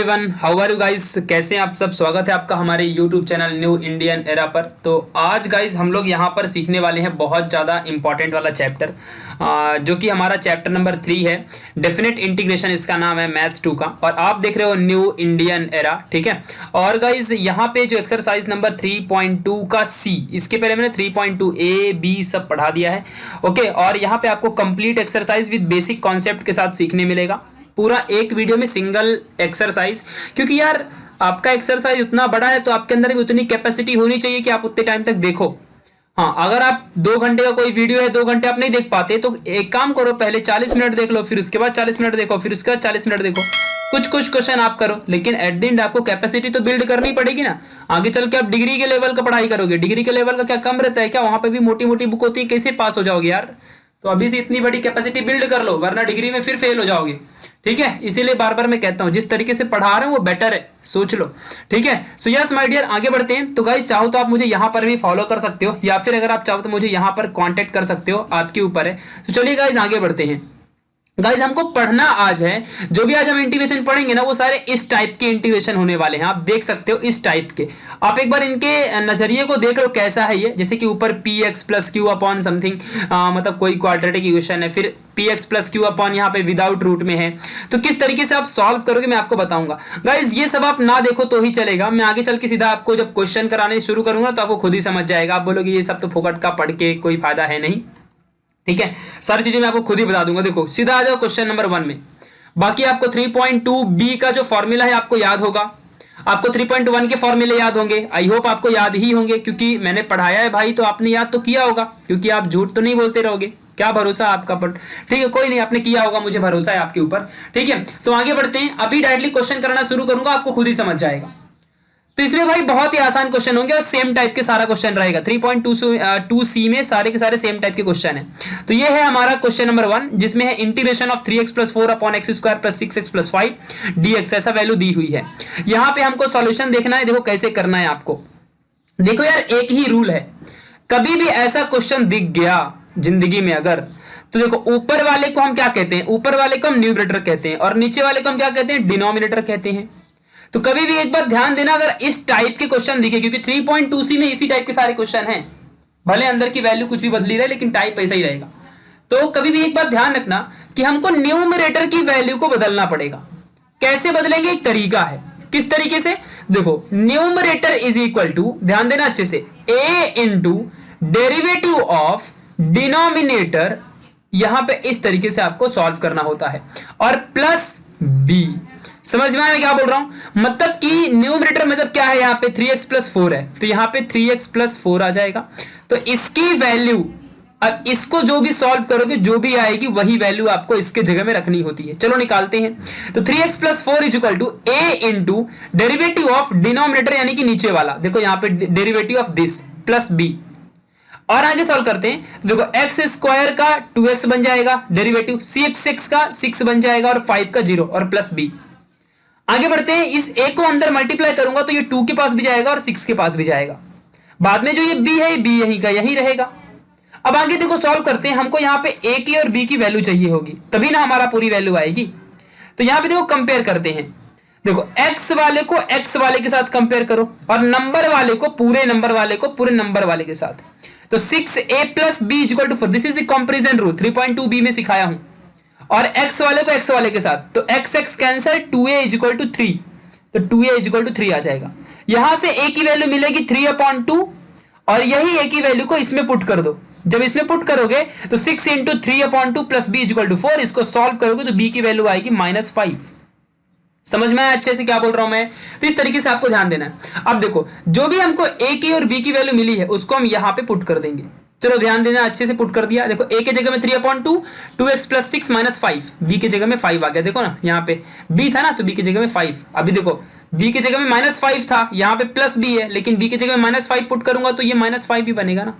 Everyone, how are you guys. कैसे हैं आप सब। स्वागत है आपका हमारे YouTube channel new Indian era पर। तो आज गाइस हम लोग यहाँ पर सीखने वाले हैं बहुत ज़्यादा इंपॉर्टेंट वाला चैप्टर, जो कि हमारा चैप्टर नंबर 3 है। डेफिनेट इंटीग्रेशन इसका नाम है, मैथ्स 2 का। और आप देख रहे हो न्यू इंडियन एरा, ठीक है। और गाइस यहाँ पे जो एक्सरसाइज नंबर 3.2 का सी, इसके पहले मैंने 3.2 ए बी सब पढ़ा दिया है, ओके। और यहाँ पे आपको complete exercise with basic concept के साथ सीखने मिलेगा, पूरा एक वीडियो में सिंगल एक्सरसाइज। क्योंकि यार आपका एक्सरसाइज उतना बड़ा है तो आपके अंदर भी उतनी कैपेसिटी होनी चाहिए कि आप उतने टाइम तक देखो। हाँ, अगर आप 2 घंटे का कोई वीडियो है, 2 घंटे आप नहीं देख पाते तो एक काम करो, पहले 40 मिनट देख लो, फिर उसके बाद 40 मिनट देखो, फिर उसके बाद 40 मिनट देखो। कुछ क्वेश्चन आप करो, लेकिन एट द एंड आपको कैपेसिटी तो बिल्ड करनी पड़ेगी ना। आगे चल के आप डिग्री के लेवल का पढ़ाई करोगे, डिग्री के लेवल का क्या कम रहता है क्या? वहां पे भी मोटी मोटी बुक होती है, कैसे पास हो जाओगे यार। तो अभी से इतनी बड़ी कैपेसिटी बिल्ड कर लो, वरना डिग्री में फिर फेल हो जाओगे, ठीक है। इसीलिए बार बार मैं कहता हूं जिस तरीके से पढ़ा रहे हैं वो बेटर है, सोच लो, ठीक है। सो यस माय डियर, आगे बढ़ते हैं। तो गाइस चाहो तो आप मुझे यहां पर भी फॉलो कर सकते हो, या फिर अगर आप चाहो तो मुझे यहां पर कांटेक्ट कर सकते हो, आपके ऊपर है। तो चलिए गाइस आगे बढ़ते हैं। गाइस हमको पढ़ना आज है, जो भी आज हम इंटीग्रेशन पढ़ेंगे ना वो सारे इस टाइप के इंटीग्रेशन होने वाले हैं। आप देख सकते हो इस टाइप के। आप एक बार इनके नजरिए को देख लो कैसा है ये। जैसे कि ऊपर P x plus Q upon something, मतलब कोई क्वाड्रेटिक इक्वेशन है, फिर P x plus Q upon यहाँ पे विदाउट रूट में है। तो किस तरीके से आप सॉल्व करोगे मैं आपको बताऊंगा। गाइस ये सब आप ना देखो तो ही चलेगा, मैं आगे चल के सीधा आपको जब क्वेश्चन कराने शुरू करूंगा तो आपको खुद ही समझ जाएगा। आप बोलोगे ये सब तो फोकट का पढ़ के कोई फायदा है नहीं, ठीक है। सारी चीजें मैं आपको खुद ही बता दूंगा। देखो सीधा आ जाओ क्वेश्चन नंबर 1 में। बाकी आपको 3.2 बी का जो फॉर्मूला है आपको याद होगा, आपको 3.1 के फॉर्मूले याद होंगे। आई होप आपको याद ही होंगे, क्योंकि मैंने पढ़ाया है भाई, तो आपने याद तो किया होगा, क्योंकि आप झूठ तो नहीं बोलते रहोगे। क्या भरोसा आपका पर, ठीक है। कोई नहीं, आपने किया होगा, मुझे भरोसा है आपके ऊपर, ठीक है। तो आगे बढ़ते हैं। अभी डायरेक्टली क्वेश्चन करना शुरू करूंगा, आपको खुद ही समझ जाएगा। तो इसमें भाई बहुत ही आसान क्वेश्चन होंगे और सेम टाइप के सारा क्वेश्चन रहेगा। 3.2 सी में सारे के सारे सेम टाइप के क्वेश्चन है। तो ये है हमारा क्वेश्चन नंबर 1, जिसमें है integration of 3x plus 4 upon x square plus 6x plus 5 dx, ऐसा वैल्यू दी हुई है। यहाँ पे हमको सॉल्यूशन देखना है। देखो कैसे करना है आपको। देखो यार एक ही रूल है, कभी भी ऐसा क्वेश्चन दिख गया जिंदगी में अगर, तो देखो ऊपर वाले को हम क्या कहते हैं, ऊपर वाले को हम न्यूमरेटर कहते हैं, और नीचे वाले को हम क्या कहते हैं, डिनोमिनेटर कहते हैं। तो कभी भी एक बात ध्यान देना, अगर इस टाइप के क्वेश्चन दिखे, क्योंकि 3.2 सी में इसी टाइप के सारे क्वेश्चन हैं, भले अंदर की वैल्यू कुछ भी बदली रहे लेकिन टाइप ऐसा ही रहेगा। तो कभी भी एक बात ध्यान रखना कि हमको न्यूमरेटर की वैल्यू को बदलना पड़ेगा। कैसे बदलेंगे, एक तरीका है। किस तरीके से, देखो न्यूमरेटर इज इक्वल टू, ध्यान देना अच्छे से, ए इंटू डेरिवेटिव ऑफ डिनोमिनेटर। यहां पे इस तरीके से आपको सॉल्व करना होता है, और प्लस बी। समझ में आया मैं क्या बोल रहा हूं? मतलब कि न्यूमरेटर मतलब क्या है, यहाँ पे 3x प्लस 4 है, तो यहाँ पे 3x प्लस 4 आ जाएगा। तो इसकी वैल्यू, अब इसको जो भी सॉल्व करोगे जो भी आएगी वही वैल्यू आपको इसके जगह में रखनी होती है। चलो निकालते हैं। तो 3x plus 4 is equal to a into derivative of denominator, यानी कि नीचे वाला, देखो यहाँ पे derivative of this plus b. और आगे सॉल्व करते हैं। देखो एक्स स्क्वायर का 2x बन जाएगा डेरिवेटिव, 6x का 6 बन जाएगा, और 5 का 0, और प्लस बी। आगे बढ़ते हैं। इस a को अंदर मल्टीप्लाई करूंगा तो ये 2 के पास भी जाएगा और 6 के पास भी जाएगा। बाद में जो ये b है, ये b यहीं का यहीं रहेगा। अब आगे देखो सॉल्व करते हैं। हमको यहाँ पे a की और b की वैल्यू चाहिए होगी, तभी ना हमारा पूरी वैल्यू आएगी। तो यहाँ पे देखो कंपेयर करते हैं। देखो x वाले को x वाले के साथ कंपेयर करो, और नंबर वाले को पूरे नंबर वाले को पूरे नंबर वाले के साथ। तो 6a plus b equal to 4, this is the comparison rule, 3.2 B में सिखाया हूं। और x वाले को x वाले के साथ, तो x x cancel, 2a is equal to 3, तो 2a इज इक्वल टू 3 आ जाएगा। यहां से a की वैल्यू मिलेगी 3/2, और यही a की वैल्यू को इसमें पुट कर दो। जब इसमें पुट करोगे तो 6 into 3/2 plus b is equal to 4, इसको सॉल्व करोगे तो b की वैल्यू आएगी -5। समझ में आया अच्छे से क्या बोल रहा हूं मैं? तो इस तरीके से आपको ध्यान देना है। अब देखो जो भी हमको a की और b की वैल्यू मिली है उसको हम यहां पे पुट कर देंगे। चलो ध्यान देना, अच्छे से पुट कर दिया। देखो a के जगह में 3/2, 2x प्लस 6 माइनस 5, b की जगह में 5 आ गया। देखो ना यहाँ पे b था ना, तो b की जगह में 5। अभी देखो b की जगह में -5 था, यहाँ पे प्लस b है, लेकिन b की जगह में -5 पुट करूंगा तो ये -5 भी बनेगा ना।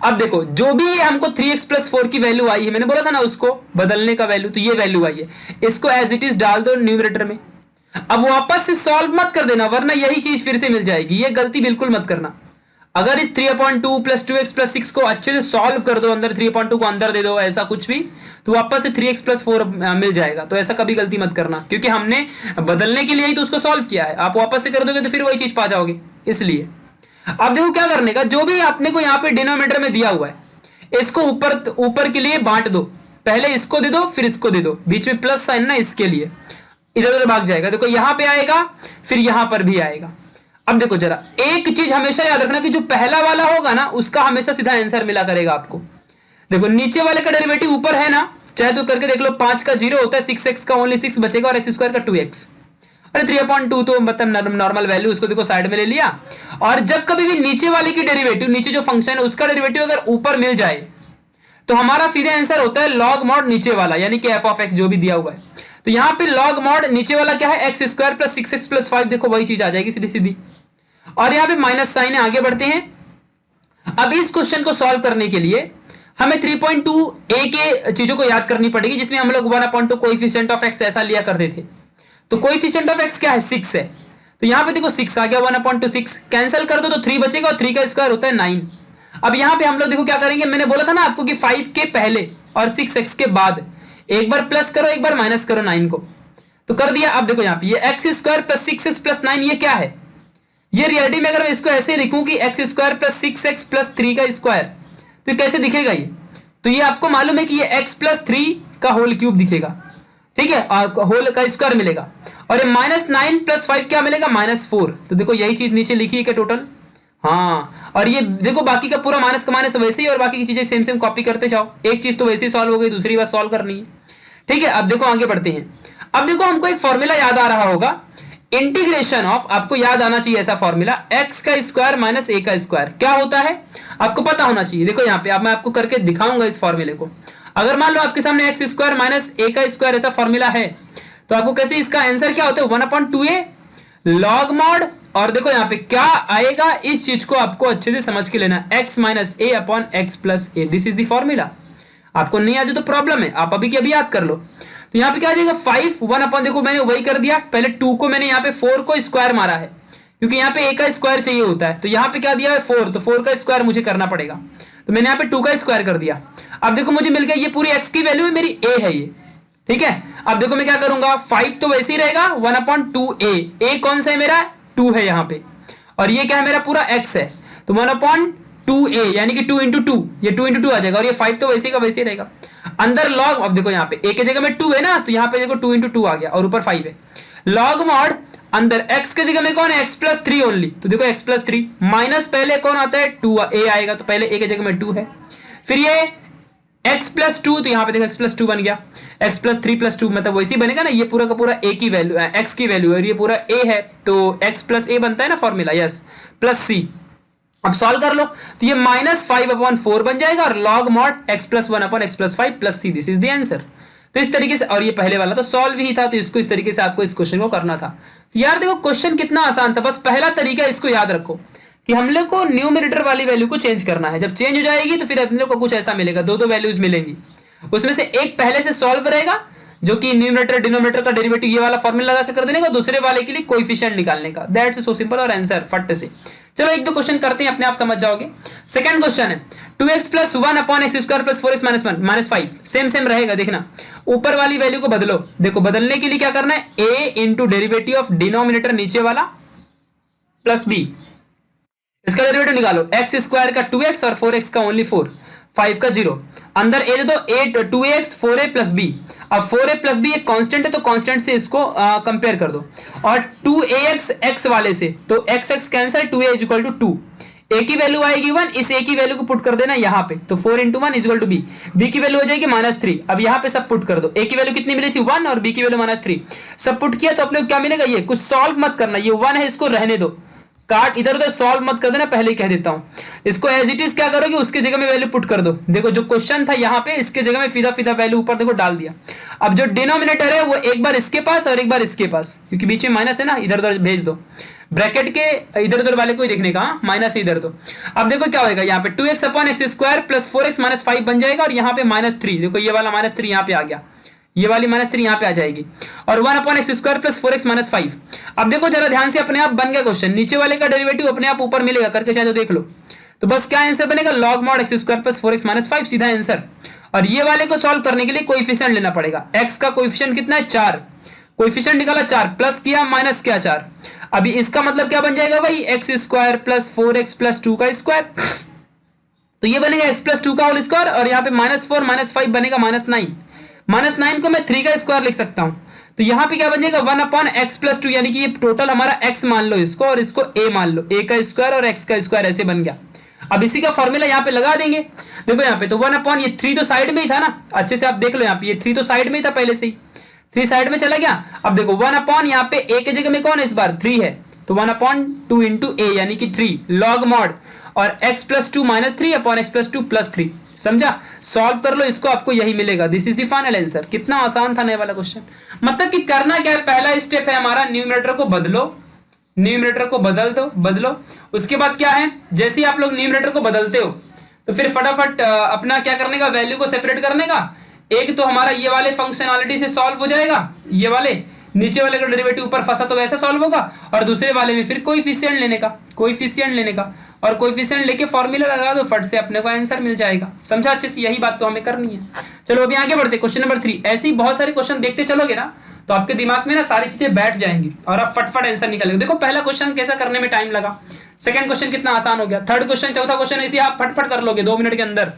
अब देखो जो भी हमको 3x प्लस 4 की वैल्यू आई है, मैंने बोला था ना उसको बदलने का वैल्यू, तो ये वैल्यू आई है, इसको एज इट इज डाल दो न्यूमरेटर में। अब वापस से सॉल्व मत कर देना, वरना यही चीज फिर से मिल जाएगी, ये गलती बिल्कुल मत करना। अगर इस 3/2 प्लस 2x प्लस 6 को अच्छे से सॉल्व कर दो, अंदर 3/2 को अंदर दे दो, ऐसा कुछ भी, तो वापस से 3x प्लस 4 मिल जाएगा। तो ऐसा कभी गलती मत करना, क्योंकि हमने बदलने के लिए ही तो उसको सॉल्व किया है। आप वापस से कर दोगे तो फिर वही चीज पा जाओगे। इसलिए अब देखो क्या करने का, जो भी आपने को यहाँ पे डिनोमिनेटर में दिया हुआ है, इसको ऊपर के लिए बांट दो। पहले इसको दे दो, फिर इसको दे दो, बीच में प्लस साइन ना, इसके लिए इधर उधर भाग जाएगा। देखो यहां पे आएगा, फिर यहां पर भी आएगा। अब देखो जरा एक चीज हमेशा याद रखना कि जो पहला वाला होगा ना, उसका हमेशा सीधा आंसर मिला करेगा आपको। देखो नीचे वाले का डेरिवेटिव ऊपर है ना, चाहे तो करके देख लो। 5 का 0 होता है, 6x का ओनली 6 बचेगा और x स्क्वायर का 2x। अरे 3/2 तो मतलब नॉर्मल वैल्यू, उसको देखो साइड में ले लिया। और जब कभी भी नीचे वाले की डेरिवेटिव, नीचे जो फंक्शन है उसका डेरिवेटिव अगर ऊपर मिल जाए, तो हमारा सीधे आंसर होता है लॉग मॉड नीचे वाला, यानी कि f ऑफ x जो भी दिया हुआ है। तो यहां पे लॉग मॉड नीचे वाला क्या है, x square plus 6x plus 5, देखो वही चीज आ जाएगी सीधी सीधी। और यहाँ पे माइनस साइन है। आगे बढ़ते हैं। अब इस क्वेश्चन को सॉल्व करने के लिए हमें 3.2a के चीजों को याद करनी पड़ेगी, जिसमें हम लोग 1/2 कोएफिशिएंट ऑफ x ऐसा लिया करते थे। तो कोएफिशिएंट ऑफ x क्या है, 6 है। तो यहाँ पे देखो 6 आ गया, 1/6 कैंसिल कर दो तो 3 बचेगा, और 3 का स्क्वायर होता है 9। अब यहाँ पे हम लोग देखो क्या करेंगे, मैंने बोला था ना आपको कि 5 के पहले और 6x के बाद एक बार प्लस करो, एक बार माइनस करो 9 को, तो कर दिया। अब देखो यहाँ पे ये x square plus 6x plus 9 ये क्या है, ये रियलिटी में अगर मैं इसको ऐसे लिखूं कि x square plus 6x plus 3 का स्क्वायर, तो ये कैसे दिखेगा ये, तो ये आपको मालूम है कि ये x प्लस 3 का होल क्यूब दिखेगा, ठीक है, होल का स्क्वायर मिलेगा। और ये -9 प्लस 5 क्या मिलेगा, -4। तो देखो यही चीज नीचे लिखी है क्या टोटल, हाँ। और ये देखो बाकी का पूरा माइनस का माइनस वैसे ही, और बाकी की चीजें सेम सेम कॉपी करते जाओ। एक चीज तो वैसे ही सॉल्व हो गई, दूसरी बात सॉल्व करनी है, ठीक है। अब देखो आगे बढ़ते हैं। अब देखो हमको एक फॉर्मूला याद आ रहा होगा, इंटीग्रेशन ऑफ, आपको याद आना चाहिए ऐसा फॉर्मूला, x का स्क्वायर माइनस a का स्क्वायर क्या होता है, आपको पता होना चाहिए। देखो यहाँ पे अब मैं आपको करके दिखाऊंगा इस फॉर्मूले को। अगर मान लो आपके सामने x स्क्वायर माइनस a का स्क्वायर ऐसा फॉर्मूला है, तो आपको कैसे, इसका आंसर क्या होता है, 1/2a लॉग मॉड। और देखो यहाँ पे क्या आएगा, इस चीज को आपको अच्छे से समझ के लेना, x minus a upon x plus a, this is the formula. आपको नहीं आ जाए तो प्रॉब्लम है, आप अभी की अभी याद कर लो। तो यहाँ पे क्या आ जाएगा 5 1/, देखो मैंने वही कर दिया, पहले 2 को मैंने यहाँ पे 4 को स्क्वायर मारा है, क्योंकि यहाँ पे a का स्क्वायर चाहिए होता है। तो यहाँ पे क्या दिया है 4, तो 4 का स्क्वायर मुझे करना पड़ेगा, तो मैंने यहाँ पे 2 का स्क्वायर कर दिया। अब देखो मुझे मिल गया, ये पूरी x की वैल्यू है, मेरी a है ये, ठीक है। अब देखो मैं क्या करूंगा, 5 तो वैसे ही रहेगा, 1/2a, a कौन सा है मेरा, 2 है यहाँ पे, और ये क्या है मेरा पूरा x है, तो 1/2a यानी कि 2 इंटू 2, ये 2 इंटू 2 आ जाएगा, और ये 5 तो वैसे का वैसे ही रहेगा। अंदर लॉग, अब देखो यहाँ पे a की जगह में 2 है ना, तो यहाँ पे देखो 2 इंटू 2 आ गया, और ऊपर 5 है। लॉग मॉड अंदर x की जगह में कौन है, x प्लस 3 ओनली, तो देखो x प्लस 3 माइनस पहले कौन आता है 2a आएगा, तो पहले a की जगह में 2 है, फिर ये x प्लस 2, तो यहाँ पे देखो x प्लस 2 बन गया, x प्लस 3 प्लस 2 मतलब वैसे ही बनेगा ना, ये पूरा का पूरा a की वैल्यू, x की वैल्यू है, और ये पूरा a है, तो x प्लस a बनता है ना फॉर्मूला, यस, प्लस c। अब सॉल्व कर लो, तो ये -5/4 बन जाएगा, और log mod x plus 1/x plus 5 plus c, this is the answer. तो इस तरीके से, और ये पहले वाला तो सॉल्व ही था, तो इसको इस तरीके से आपको इस क्वेश्चन को करना था। यार देखो क्वेश्चन कितना आसान था, बस पहला तरीका इसको याद रखो कि हम लोग को न्यूमरेटर वाली वैल्यू को चेंज करना है। जब चेंज हो जाएगी तो फिर हम लोग को कुछ ऐसा मिलेगा, दो वैल्यूज मिलेंगी, उसमें से एक पहले से सॉल्व रहेगा, जो कि न्यूमरेटर डिनोमिनेटर का डेरिवेटिव ये वाला फॉर्मूला लगा के कर देने का, दूसरे वाले के लिए कोएफिशिएंट निकालने का, दैट्स सो सिंपल, और आंसर फट से। चलो एक दो क्वेश्चन करते हैं, अपने आप समझ जाओगे। सेकंड क्वेश्चन है 2x plus 1/x square plus 4x minus 1 minus 5, same same रहेगा, देखना ऊपर वाली वैल्यू को बदलो। देखो बदलने के लिए क्या करना है, a into derivative of denominator नीचे वाला प्लस b, इसका डेरिवेटिव निकालो, x स्क्वायर का 2x और 4x का ओनली 4, 5 का 0, अंदर a दे दो, 8 2x 4a प्लस b। अब 4a प्लस b एक कांस्टेंट है, तो कांस्टेंट से इसको कंपेयर कर दो, और 2ax x वाले से, तो x x cancel, 2a is equal to 2, a की वैल्यू आएगी 1, इस a की वैल्यू को पुट कर देना यहाँ पे, तो 4 into 1 is equal to b, b की वैल्यू हो जाएगी -3। अब यहाँ पे सब पुट कर दो, a की वैल्यू कितनी मिली थी 1, और b की वैल्यू -3, सब पुट किया तो अपने को क्या मिलेगा, ये कुछ सॉल्व मत करना, ये 1 है इसको रहने दो, काट इधर उधर सॉल्व मत कर देना, पहले ही कह देता हूं। इसको एज इट इज क्या करोगे, उसके जगह में वैल्यू पुट कर दो। देखो जो क्वेश्चन था यहाँ पे, इसके जगह में फीदा फीदा वैल्यू ऊपर देखो डाल दिया। अब जो डिनोमिनेटर है वो एक बार इसके पास और एक बार इसके पास, क्योंकि बीच में माइनस है ना, इधर उधर भेज दो, ब्रैकेट के इधर उधर वाले को ही देखने का, माइनस इधर दो। अब देखो क्या होगा, यहाँ पे 2x upon x square plus 4x minus 5 बन जाएगा, और यहाँ पे -3, देखो ये वाला -3 यहाँ पे आ गया, ये वाली -3 यहाँ पे आ जाएगी, और 1/x² प्लस 4x-5। अब देखो जरा ध्यान से, अपने आप बन गया क्वेश्चन, नीचे वाले का डेरिवेटिव अपने आप ऊपर मिलेगा, करके चाहे तो देख लो। तो बस क्या आंसर बनेगा, log mod x² plus 4x-5, सीधा आंसर। और ये वाले को सॉल्व करने के लिए कोएफिशिएंट लेना पड़ेगा। x का कोएफिशिएंट कितना है, 4, कोएफिशिएंट निकाला 4, प्लस किया माइनस किया 4। अभी इसका मतलब क्या बन जाएगा भाई, x² प्लस 4x प्लस 2 का स्क्वायर, तो ये बनेगा x प्लस 2 का होल स्क्वायर, और यहाँ पे -4 -5 बनेगा -9। -9 को मैं 3 का स्क्वायर लिख सकता हूँ, तो यहाँ पे क्या बन जाएगा 1/x प्लस 2, यानी कि ये टोटल हमारा x मान लो इसको, और इसको a मान लो, a का स्क्वायर और x का स्क्वायर, ऐसे बन गया। अब इसी का फॉर्मूला यहाँ पे लगा देंगे। देखो यहाँ पे तो 1 ये 3 तो साइड में ही था ना, अच्छे से आप देख लो, यहाँ पे ये 3 तो साइड में ही था पहले से ही, 3 साइड में चला गया। अब देखो 1 यहाँ पे a के जगह में कौन है, इस बार 3 है, तो 1/2 इंटू a यानी कि 3 log mod, और x plus 2 -3 upon x plus 2 plus 3। समझा, सॉल्व कर लो इसको, आपको यही मिलेगा। This is the final answer. कितना आसान था नए वाला क्वेश्चन। मतलब कि करना क्या है, पहला स्टेप है हमारा, न्यूमरेटर को बदलो, न्यूमरेटर को बदलो। उसके बाद क्या है, जैसे ही आप लोग न्यूमरेटर को बदलते हो तो फिर फटाफट अपना क्या करने का, वैल्यू को सेपरेट करने का। एक तो हमारा ये वाले फंक्शनैलिटी से सॉल्व हो जाएगा, ये वाले नीचे वाले का डेरिवेटिव ऊपर फंसा तो वैसा सॉल्व होगा, और दूसरे वाले में फिर कोएफिशिएंट लेने का, और कोएफिशिएंट लेके फॉर्मूला लगा दो, फट से अपने को आंसर मिल जाएगा। समझा अच्छे से, यही बात तो हमें करनी है। चलो अभी आगे बढ़ते, क्वेश्चन नंबर 3। ऐसे ही बहुत सारे क्वेश्चन देखते चलोगे ना, तो आपके दिमाग में ना सारी चीजें बैठ जाएंगी और आप फटफट आंसर निकालेंगे। देखो पहला क्वेश्चन कैसा करने में टाइम लगा, सेकंड क्वेश्चन कितना आसान हो गया, थर्ड क्वेश्चन, चौथा क्वेश्चन इसे आप फटफट कर लोगे 2 मिनट के अंदर।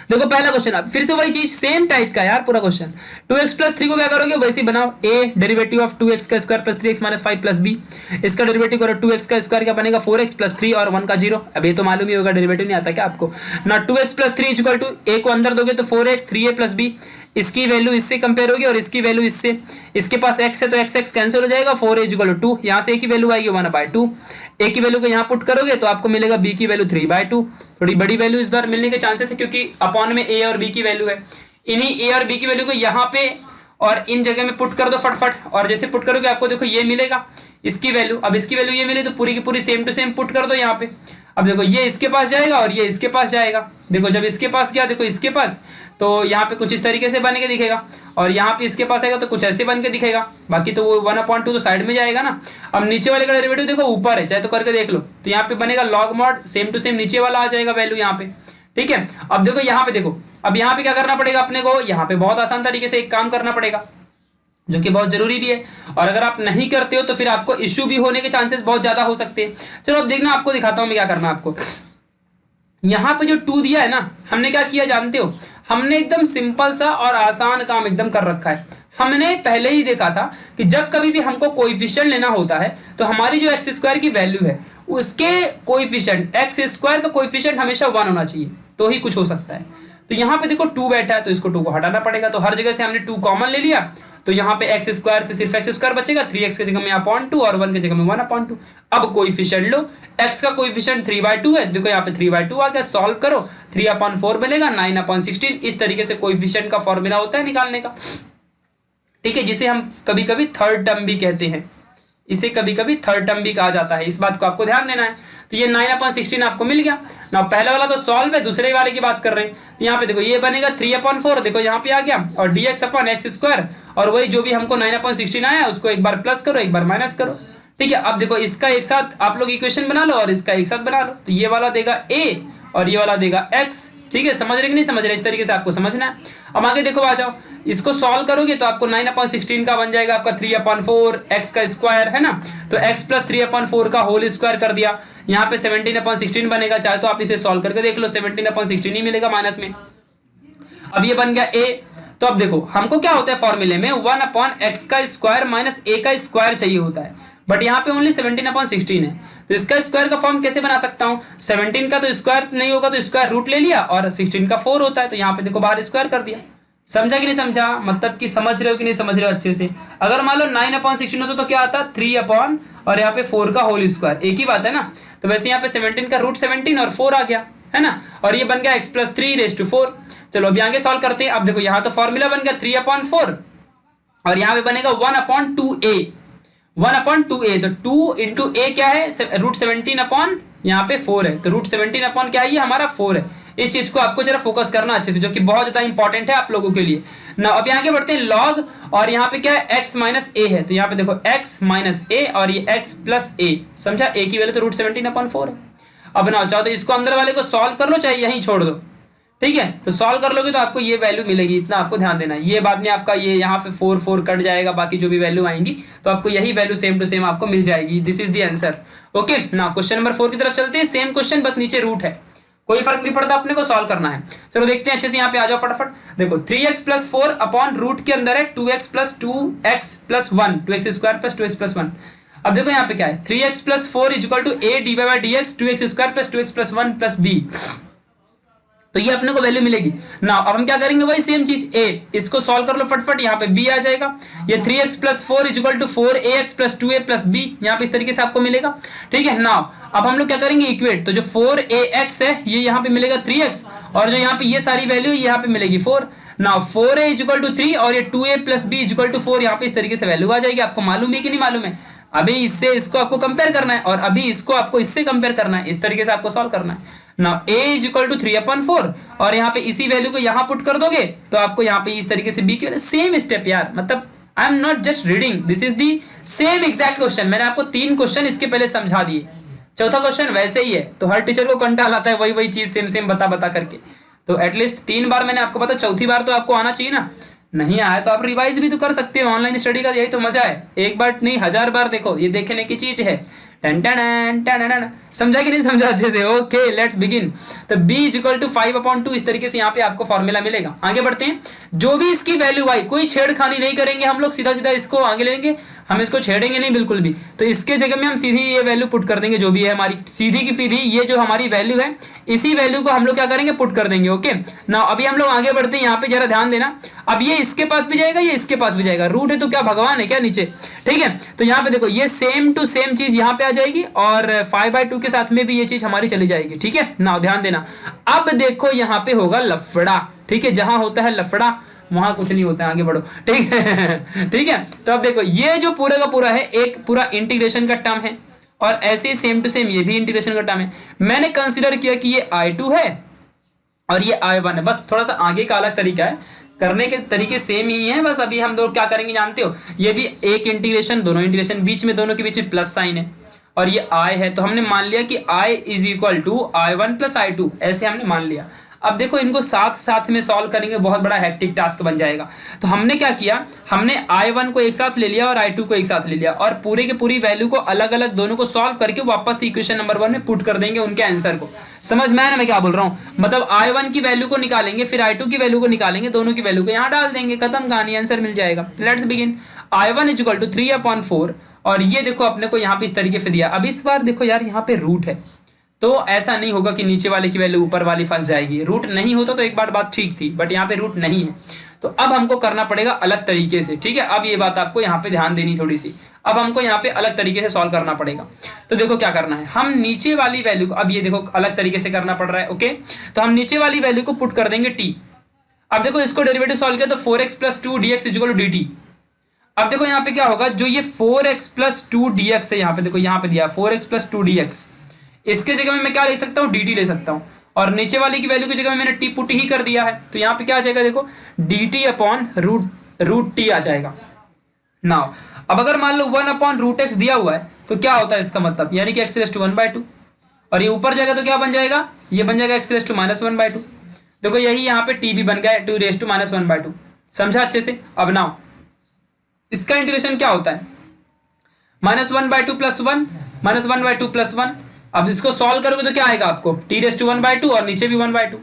देखो पहला क्वेश्चन, अब फिर से वही चीज, सेम टाइप का यार पूरा क्वेश्चन। 2x प्लस 3 को क्या करोगे, वैसे ही बनाओ, a डेरिवेटिव ऑफ 2x का square plus 3x minus 5 plus b, इसका डेरिवेटिव करो, 2x का स्क्वायर क्या बनेगा 4x प्लस 3 और 1 का 0। अब ये तो मालूम ही होगा, डेरिवेटिव नहीं आता क्या आपको ना। 2x plus 3 equal to a को अंदर दोगे तो 4x, 3a प्लस b, इसकी वैल्यू इससे कंपेयर होगी और इसकी वैल्यू इससे, इसके पास x है तो x कैंसिल हो जाएगा, 4a इक्वल टू 2, यहाँ से a की वैल्यू आएगी 1/2, a की वैल्यू को यहाँ पुट करोगे तो आपको मिलेगा b की वैल्यू 3/2। थोड़ी बड़ी वैल्यू इस बार मिलने के चांसेस है, क्योंकि अपॉन में a और b की वैल्यू है। इन्हीं a और b की वैल्यू को यहाँ पे और इन जगह में पुट कर दो फटफट, और जैसे पुट करोगे आपको देखो ये मिलेगा इसकी वैल्यू, अब इसकी वैल्यू ये मिले तो पूरी की पूरी सेम टू सेम पुट कर दो यहाँ पे। अब देखो ये इसके पास जाएगा और ये इसके पास जाएगा, देखो जब इसके पास गया देखो इसके पास, तो यहाँ पे कुछ इस तरीके से बन के दिखेगा, और यहाँ पे इसके पास आएगा तो कुछ ऐसे बन के दिखेगा। बाकी तो वो 1/2 तो साइड में जाएगा ना। अब नीचे वाले का डेरिवेटिव देखो ऊपर है, चाहे तो करके देख लो, तो यहाँ पे बनेगा log mod, same to same नीचे वाला आ जाएगा वैल्यू यहाँ पे, ठीक है। अब देखो यहाँ पे, देखो अब यहाँ पे क्या करना पड़ेगा अपने को, यहाँ पे बहुत आसान तरीके से एक काम करना पड़ेगा जो कि बहुत जरूरी भी है, और अगर आप नहीं करते हो तो फिर आपको इश्यू भी होने के चांसेस बहुत ज्यादा हो सकते हैं। चलो अब देखना, आपको दिखाता हूं मैं क्या करना आपको। यहाँ पे जो 2 दिया है ना, हमने क्या किया जानते हो, हमने एकदम सिंपल सा और आसान काम एकदम कर रखा है। हमने पहले ही देखा था कि जब कभी भी हमको कोएफिशिएंट लेना होता है तो हमारी जो x² की वैल्यू है उसके कोएफिशिएंट, x² का कोएफिशिएंट हमेशा 1 होना चाहिए, तो ही कुछ हो सकता है। तो यहाँ पे देखो 2 बैठा है तो इसको 2 को हटाना पड़ेगा, तो हर जगह से हमने 2 कॉमन ले लिया, तो यहाँ पे x² से सिर्फ x² बचेगा, 3x की जगह में अपॉन 2 और 1 की जगह में 1/2। अब कोएफिशिएंट लो, x का कोएफिशिएंट 3/2 है, देखो यहाँ पे 3/2 आ गया, सॉल्व करो, 3/4 बनेगा 9/16। इस तरीके से कोएफिशिएंट का फॉर्मूला होता है निकालने का, ठीक है, जिसे हम कभी कभी थर्ड टर्म भी कहते हैं, इसे कभी कभी थर्ड टर्म भी कहा जाता है, इस बात को आपको ध्यान देना है। तो ये 9/16 आपको मिल गया ना। पहला वाला तो सॉल्व है, दूसरे वाले की बात कर रहे हैं, तो यहाँ पे देखो ये बनेगा 3/4, देखो यहाँ पे आ गया, और dx/x², और वही जो भी हमको 9/16 आया उसको एक बार प्लस करो एक बार माइनस करो, ठीक है। अब देखो इसका एक साथ आप लोग इक्वेशन बना लो और इसका एक साथ बना लो, तो ये वाला देगा a और ये वाला देगा x, ठीक है। समझ रहे कि नहीं समझ रहे, इस तरीके से आपको समझना है। अब आगे देखो आ जाओ, इसको सॉल्व करोगे तो आपको 9/16 का बन जाएगा आपका 3/4 x का स्क्वायर, है ना, तो x प्लस 3/4 का होल स्क्वायर कर दिया, यहाँ पे 17/16 बनेगा, चाहे तो आप इसे सॉल्व करके देख लो, 17/16 ही मिलेगा माइनस में। अब ये बन गया a, तो अब देखो हमको क्या होता है फॉर्मूले में 1/x का स्क्वायर माइनस a का स्क्वायर चाहिए होता है, बट यहाँ पे ओनली 17/16 है, तो इसका स्क्वायर का फॉर्म कैसे बना सकता हूँ, 17 का तो स्क्वायर नहीं होगा तो स्क्वायर रूट ले लिया, और 16 का 4 होता है, तो यहाँ पे देखो बाहर स्क्वायर कर दिया। समझा कि नहीं समझा, मतलब कि समझ रहे हो कि नहीं समझ रहे हो अच्छे से। अगर मान लो 9/16 होता तो क्या आता, 3 और यहाँ पे 4 का होल स्क्वायर, एक ही बात है ना। तो वैसे यहाँ पे 17 का रूट 17 और 4 आ गया, है ना, और ये बन गया x प्लस 3 चलो अभी आगे सॉल्व करते हैं। अब देखो यहाँ तो फॉर्मूला बन गया 3/4 और यहाँ पे बनेगा 1/2a, 1/2a, तो 2 इंटू a क्या है, रूट 17 अपॉन यहाँ पे 4 है, तो रूट 17 अपॉन क्या है, ये हमारा 4 है। इस चीज को आपको जरा फोकस करना अच्छे से, जो कि बहुत ज्यादा इंपॉर्टेंट है आप लोगों के लिए। ना अब आगे बढ़ते हैं लॉग, और यहाँ पे क्या है x माइनस ए है, तो यहाँ पे देखो x माइनस ए और ये x प्लस ए, समझा, a की वैल्यू तो √17/4 है। अब ना चाहो तो इसको अंदर वाले को सॉल्व कर लो, चाहे यहीं छोड़ दो, ठीक है, तो सॉल्व कर लोगे तो आपको ये वैल्यू मिलेगी, इतना आपको ध्यान देना है। ये बाद में आपका ये यहाँ पे 4 कट जाएगा, बाकी जो भी वैल्यू आएंगी तो आपको यही वैल्यू सेम टू सेम आपको मिल जाएगी। This is the answer. Okay ना, क्वेश्चन नंबर 4 की तरफ चलते हैं। सेम क्वेश्चन, बस नीचे रूट है, कोई फर्क नहीं पड़ता, अपने को सॉल्व करना है। चलो देखते हैं अच्छे से, यहाँ पे आ जाओ फटाफट। देखो 3x + 4 अपॉन रूट के अंदर है 2x + 2x + 1, 2x² + 2x + 1। अब देखो यहाँ पे क्या है, 3x + 4 = a dy/dx 2x² + 2x + 1 + b, तो ये अपने को वैल्यू मिलेगी ना। अब हम क्या करेंगे भाई, सेम चीज a, इसको सॉल्व कर लो फटफट, यहाँ पे b आ जाएगा। ये 3x + 4 = 4ax + 2a + b, यहाँ पे इस तरीके से आपको मिलेगा, ठीक है ना। अब हम लोग क्या करेंगे, इक्वेट, तो जो 4ax है ये यहाँ पे मिलेगा 3x, और जो यहाँ पे ये सारी वैल्यू यहाँ पे मिलेगी 4 ना। 4a = 3 और ये 2a + b = 4, यहाँ पे इस तरीके से वैल्यू आ जाएगी। आपको मालूम है कि नहीं मालूम है, अभी इससे इसको आपको कंपेयर करना है और अभी इसको आपको इससे कंपेयर करना है, इस तरीके से आपको सॉल्व करना है ना। a = 3/4 और यहाँ पे इसी वैल्यू को यहाँ पुट कर दोगे तो आपको यहाँ पे इस तरीके से b की वैल्यू, सेम स्टेप यार, मतलब I am not just reading, this is the same exact question. मैंने आपको 3 क्वेश्चन इसके पहले समझा दिए, चौथा क्वेश्चन वैसे ही है, तो हर टीचर को कंटाल आता है वही चीज सेम सेम बता करके, तो एटलीस्ट 3 बार मैंने आपको बता, चौथी बार तो आपको आना चाहिए ना। नहीं आया तो आप रिवाइज भी तो कर सकते हो, ऑनलाइन स्टडी का यही तो मजा है, एक बार नहीं 1000 बार देखो, ये देखने की चीज है। टन टन टन टन, समझा कि नहीं समझा अच्छे से? Okay let's begin. तो b = 5/2, इस तरीके से यहाँ पे आपको फॉर्मूला मिलेगा। आगे बढ़ते हैं, जो भी इसकी वैल्यू आई, कोई छेड़खानी नहीं करेंगे हम लोग, सीधा सीधा इसको आगे लेंगे, हम इसको छेड़ेंगे नहीं बिल्कुल भी। तो इसके जगह में हम सीधी ये वैल्यू पुट कर देंगे, जो भी है हमारी सीधी की सीधी ये जो हमारी वैल्यू है, इसी वैल्यू को हम लोग क्या करेंगे, पुट कर देंगे। ओके ना, अभी हम लोग आगे बढ़ते हैं, यहाँ पे जरा ध्यान देना। अब ये इसके पास भी जाएगा, ये इसके पास भी जाएगा, रूट है तो क्या भगवान है क्या नीचे, ठीक है। तो यहाँ पे देखो ये सेम टू सेम चीज यहाँ पे आ जाएगी और 5/2 के साथ में भी ये चीज हमारी चली जाएगी, ठीक है ना, ध्यान देना। अब देखो यहाँ पे होगा लफड़ा, ठीक है, जहां होता है लफड़ा वहां कुछ नहीं होता है, आगे बढ़ो, ठीक है ठीक है। तो अब देखो ये जो पूरा का पूरा है एक पूरा इंटीग्रेशन का टर्म है, और ऐसे ही सेम टू सेम ये भी इंटीग्रेशन का टर्म है। मैंने कंसीडर किया कि ये I2 है और ये I1 है, बस थोड़ा सा आगे का अलग तरीका है, करने के तरीके सेम ही हैं, बस अभी हम लोग क्या करेंगे जानते हो, ये भी एक इंटीग्रेशन, दोनों इंटीग्रेशन, बीच में दोनों के बीच में प्लस साइन है और ये I है, तो हमने मान लिया कि I = I1 + I2, ऐसे हमने मान लिया। अब देखो इनको साथ साथ में सॉल्व करेंगे, बहुत बड़ा हेक्टिक टास्क बन जाएगा। तो हमने क्या किया, हमने I1 को एक साथ ले लिया और I2 को एक साथ ले लिया, और पूरे के पूरी वैल्यू को अलग अलग दोनों को सॉल्व करके वापस इक्वेशन नंबर 1 में पुट कर देंगे उनके आंसर को। समझ में आया ना मैं क्या बोल रहा हूँ, मतलब I1 की वैल्यू को निकालेंगे, फिर I2 की वैल्यू को निकालेंगे, दोनों की वैल्यू को यहाँ डाल देंगे, खत्म कहानी, आंसर मिल जाएगा। Let's begin. I1 = 3/4 और ये देखो अपने को यहाँ पे इस तरीके से दिया। अब इस बार देखो यार यहाँ पे रूट है, तो ऐसा नहीं होगा कि नीचे वाले की वैल्यू ऊपर वाली फंस जाएगी। रूट नहीं होता तो एक बार बात ठीक थी, बट यहाँ पे रूट नहीं है, तो अब हमको करना पड़ेगा अलग तरीके से, ठीक है। अब ये बात आपको यहाँ पे ध्यान देनी थोड़ी सी, अब हमको यहाँ पे अलग तरीके से सॉल्व करना पड़ेगा। तो देखो क्या करना है, हम नीचे वाली वैल्यू को, अब ये देखो अलग तरीके से करना पड़ रहा है, ओके। तो हम नीचे वाली वैल्यू को पुट कर देंगे t। अब देखो इसको डेरिवेटिव सॉल्व किया तो 4x + 2 dx = dt। अब देखो यहाँ पे क्या होगा, जो ये 4x + 2 dx है, यहाँ पे देखो यहाँ पे दिया 4x + 2 dx, इसके जगह में मैं क्या ले सकता हूँ, dt ले सकता हूँ, और नीचे वाली की वैल्यू की जगह में मैंने t पुट ही कर दिया है, तो यहाँ पे क्या आ जाएगा, देखो dt/√t आ जाएगा। नाउ अब अगर मान लो 1/√x दिया हुआ है तो क्या होता है इसका मतलब, यानी कि x⁻², और ये ऊपर जाएगा तो क्या बन जाएगा, ये बन जाएगा x⁻²। देखो यही यहाँ पे t भी बन गया 2⁻²। समझा अच्छे से। अब नाउ इसका इंटीग्रेशन क्या होता है, -1/2 + 1 -1/2 + 1। अब इसको सॉल्व करोगे तो क्या आएगा आपको, t⁻² और नीचे भी 1/2,